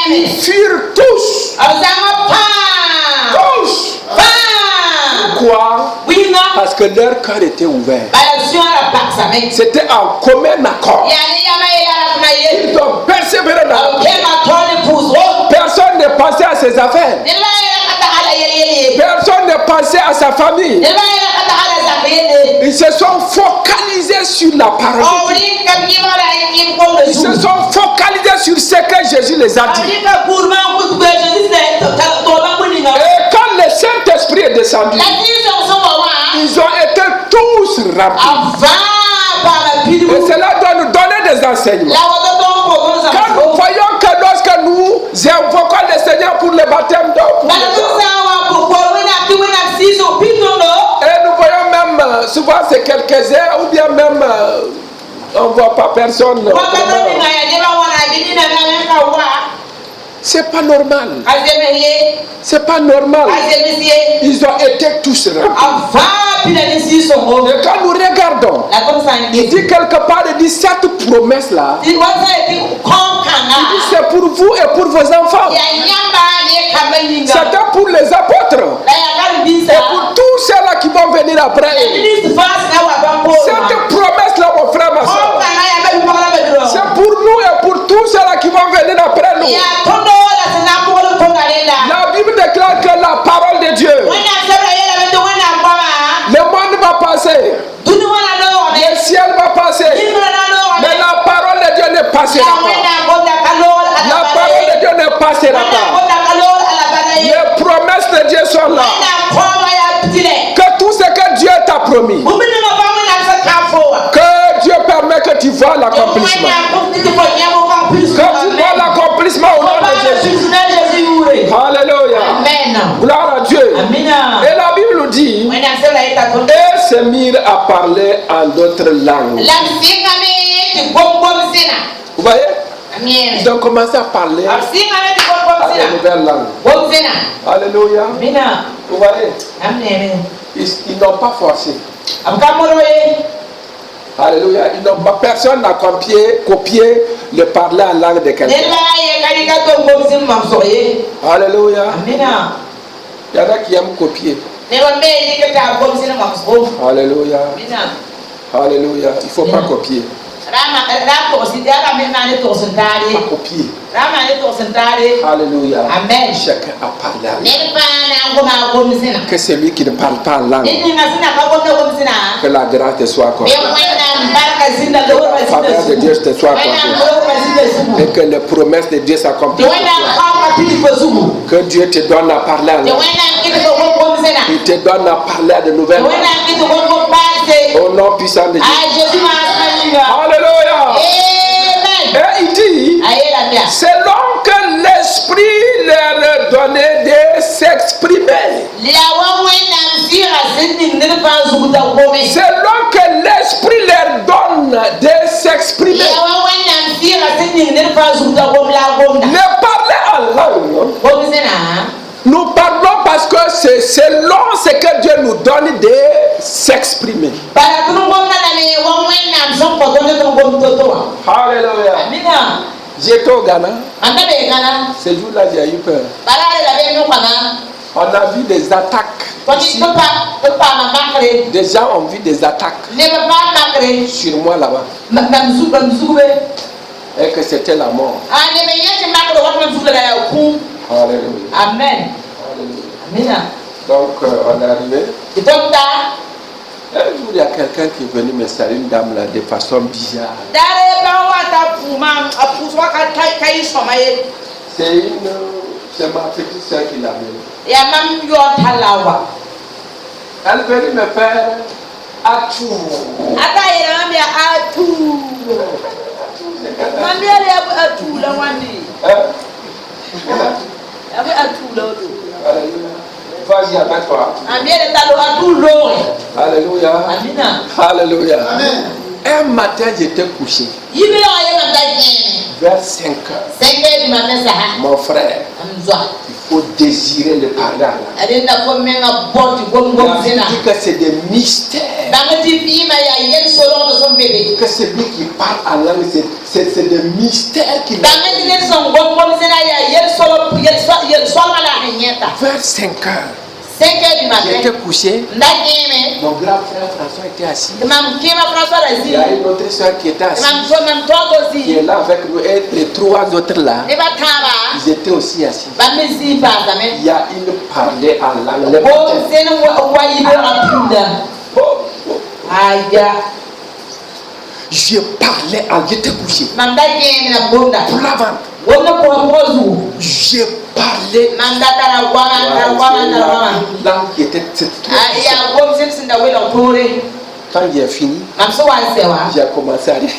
ils furent tous. Tous. Pourquoi? Parce que leur cœur était ouvert. C'était en commun accord. Ils ont persévéré dans la personne ne pensait à ses affaires. Personne ne pensait à sa famille. Ils se sont focalisés sur la parole. Ils se sont focalisés sur ce que Jésus les a dit. Et quand le Saint-Esprit est descendu, ils ont été tous remplis. Et cela doit nous donner des enseignements. Quand nous voyons que lorsque nous invoquons le Seigneur pour le baptême d'eau, et nous voyons même, souvent c'est quelques heures, ou bien même on ne voit pas personne. C'est pas normal. C'est pas normal. Ils ont été tous remplis. Et quand nous regardons, il dit quelque part, il dit cette promesse-là, il dit c'est pour vous et pour vos enfants. C'était pour les apôtres. Et pour tous ceux-là qui vont venir après eux. Cette promesse-là, mon frère, ma soeur, c'est pour nous et pour tous ceux-là qui vont venir après nous. La Bible déclare que la parole de Dieu, le monde va passer, le ciel va passer, mais la parole de Dieu ne passera pas. La parole de Dieu ne passera pas. Les promesses de Dieu sont là. Que tout ce que Dieu t'a promis, que Dieu permet que tu vois l'accomplissement. Que tu vois l'accomplissement au nom de Jésus. Alléluia. Gloire à Dieu. Et la Bible nous dit, et se mirent à parler en d'autres langues. Vous voyez? Ils ont commencé à parler à de nouvelles langues. Alléluia. Vous voyez? Ils n'ont pas forcé. Alléluia. Personne n'a copié le parler en langue de quelqu'un. Alléluia. Il y en a qui aiment copier. Alléluia. Alléluia. Il ne faut pas copier. Pas copier. Alléluia. Amen. Chacun a parlé à lui. Que celui qui ne parle pas en langue, que la grâce te soit accordée. Que la faveur de Dieu te soit accordée. Et que les promesses de Dieu s'accomplissent. Que Dieu te donne à parler en langue. Il te donne à parler à de nouvelles langues. Au nom puissant de Dieu. Alléluia. Et il dit, selon que l'Esprit leur donnait de s'exprimer. Selon que l'Esprit leur donne de s'exprimer. Ne parler en langue. Nous parlons parce que c'est selon ce que Dieu nous donne de s'exprimer. Alléluia. J'étais au Ghana. Ce jour-là, j'ai eu peur. On a vu des attaques. Ici. Des gens ont vu des attaques sur moi là-bas. Et que c'était la mort. Alléluia. Amen. Alléluia. Donc, on est arrivé. Un jour, il y a quelqu'un qui est venu me saluer, une dame là, de façon bizarre. C'est ma petite soeur qui l'a venue. Elle venait me faire atout. Vas-y avec toi. Alléluia. Alléluia. Un matin, j'étais couché. Vers 5 heures. 5 heures du matin, ça. Mon frère. Il faut désirer le pardon. Il dit que c'est des mystères. Que celui qui parle en langue, c'est des mystères qui vers 5 heures. 5 heures du matin. J'étais couché. Mon grand frère François était assis. Il y a une autre soeur qui était assise. Qui est là avec nous. Et les 3 autres là. Ils étaient aussi assis. Il y a une parlée en langue. Je parlais en j'étais couché. Pour l'avant. Je parlais. Langue qui était quand j'ai fini, j'ai commencé à dire.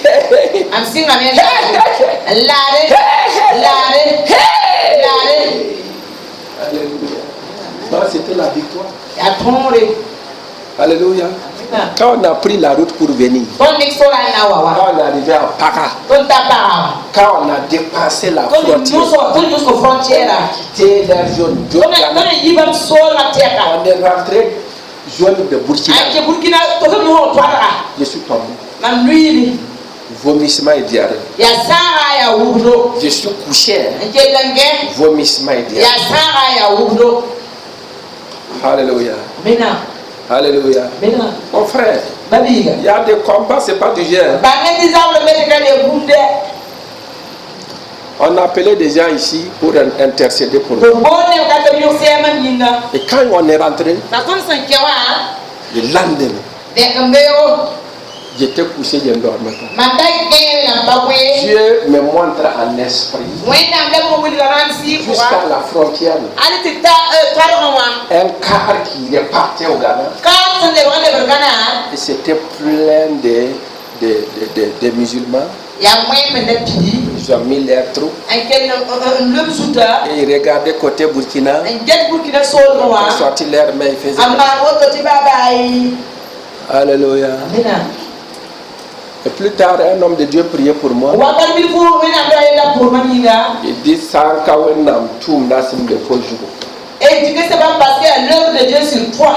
Alléluia. C'était la victoire. Alléluia. Quand on a pris la route pour venir, quand on est arrivé à Para, quand on a dépassé la frontière, on est rentré jaune de Burkina. Je suis tombé. Vomissement et diarrhée. Je suis couché. Vomissement et diarrhée. Alléluia. Alléluia. Mon frère, il y a des combats, c'est pas du genre. On a appelé des gens ici pour intercéder pour nous. Et quand on est rentré, le lendemain, j'étais couché, je ne dormais pas. Dieu me montre en esprit jusqu'à la frontière un car qui repartait au Ghana. Et c'était plein de musulmans. Ils ont mis leurs troupes. Et ils regardaient côté Burkina. Ils ont sorti leurs mains. Ils faisaient. Alléluia. Et plus tard, un homme de Dieu priait pour moi. Il dit ça quand on a tout nasim de faux jours. Et tu dis c'est pas parce qu'il y a l'œuvre de Dieu sur toi.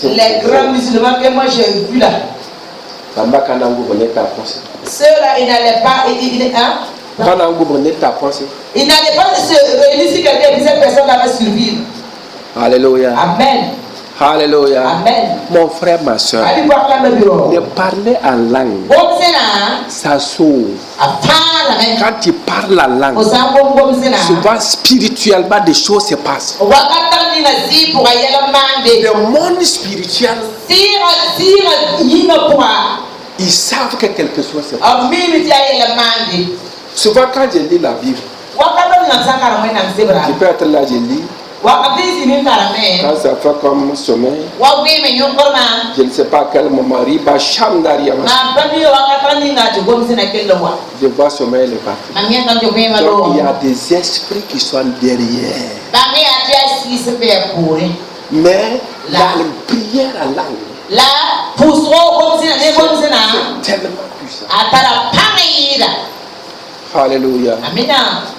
Les grands musulmans que moi j'ai vu là. Ceux-là, ils n'allaient pas. Ils n'allaient pas se réunir si quelqu'un dit cette personne-là va survivre. Alléluia. Amen. Alléluia. Amen. Mon frère, ma soeur, de parler en langue, ça sauve. Quand tu parles la langue, souvent spirituellement des choses se passent. Le monde spirituel, ils savent que quelque chose se passe. Souvent quand je lis la Bible, je peux être là, je lis. Quand ça fait comme sommeil, je ne sais pas à quel moment, je vois sommeil le parti. Donc il y a des esprits qui sont derrière. Mais la prière à langue, c'est tellement puissant. Alléluia.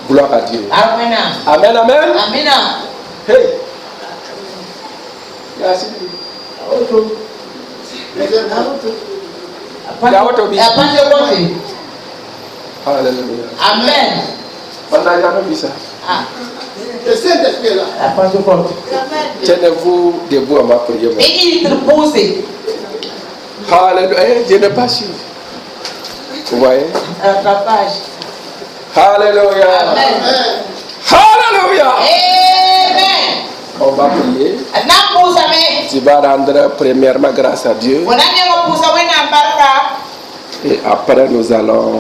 Gloire à Dieu. Amen, amen. Hey. Merci. Alléluia. Amen. On n'a jamais vu ça. Le Saint-Esprit est là. Tenez-vous debout à ma prière. Alléluia. Je n'ai pas su. Vous voyez? Alléluia. Amen. Alléluia. Amen. On va prier. Tu vas rendre premièrement grâce à Dieu. Et après nous allons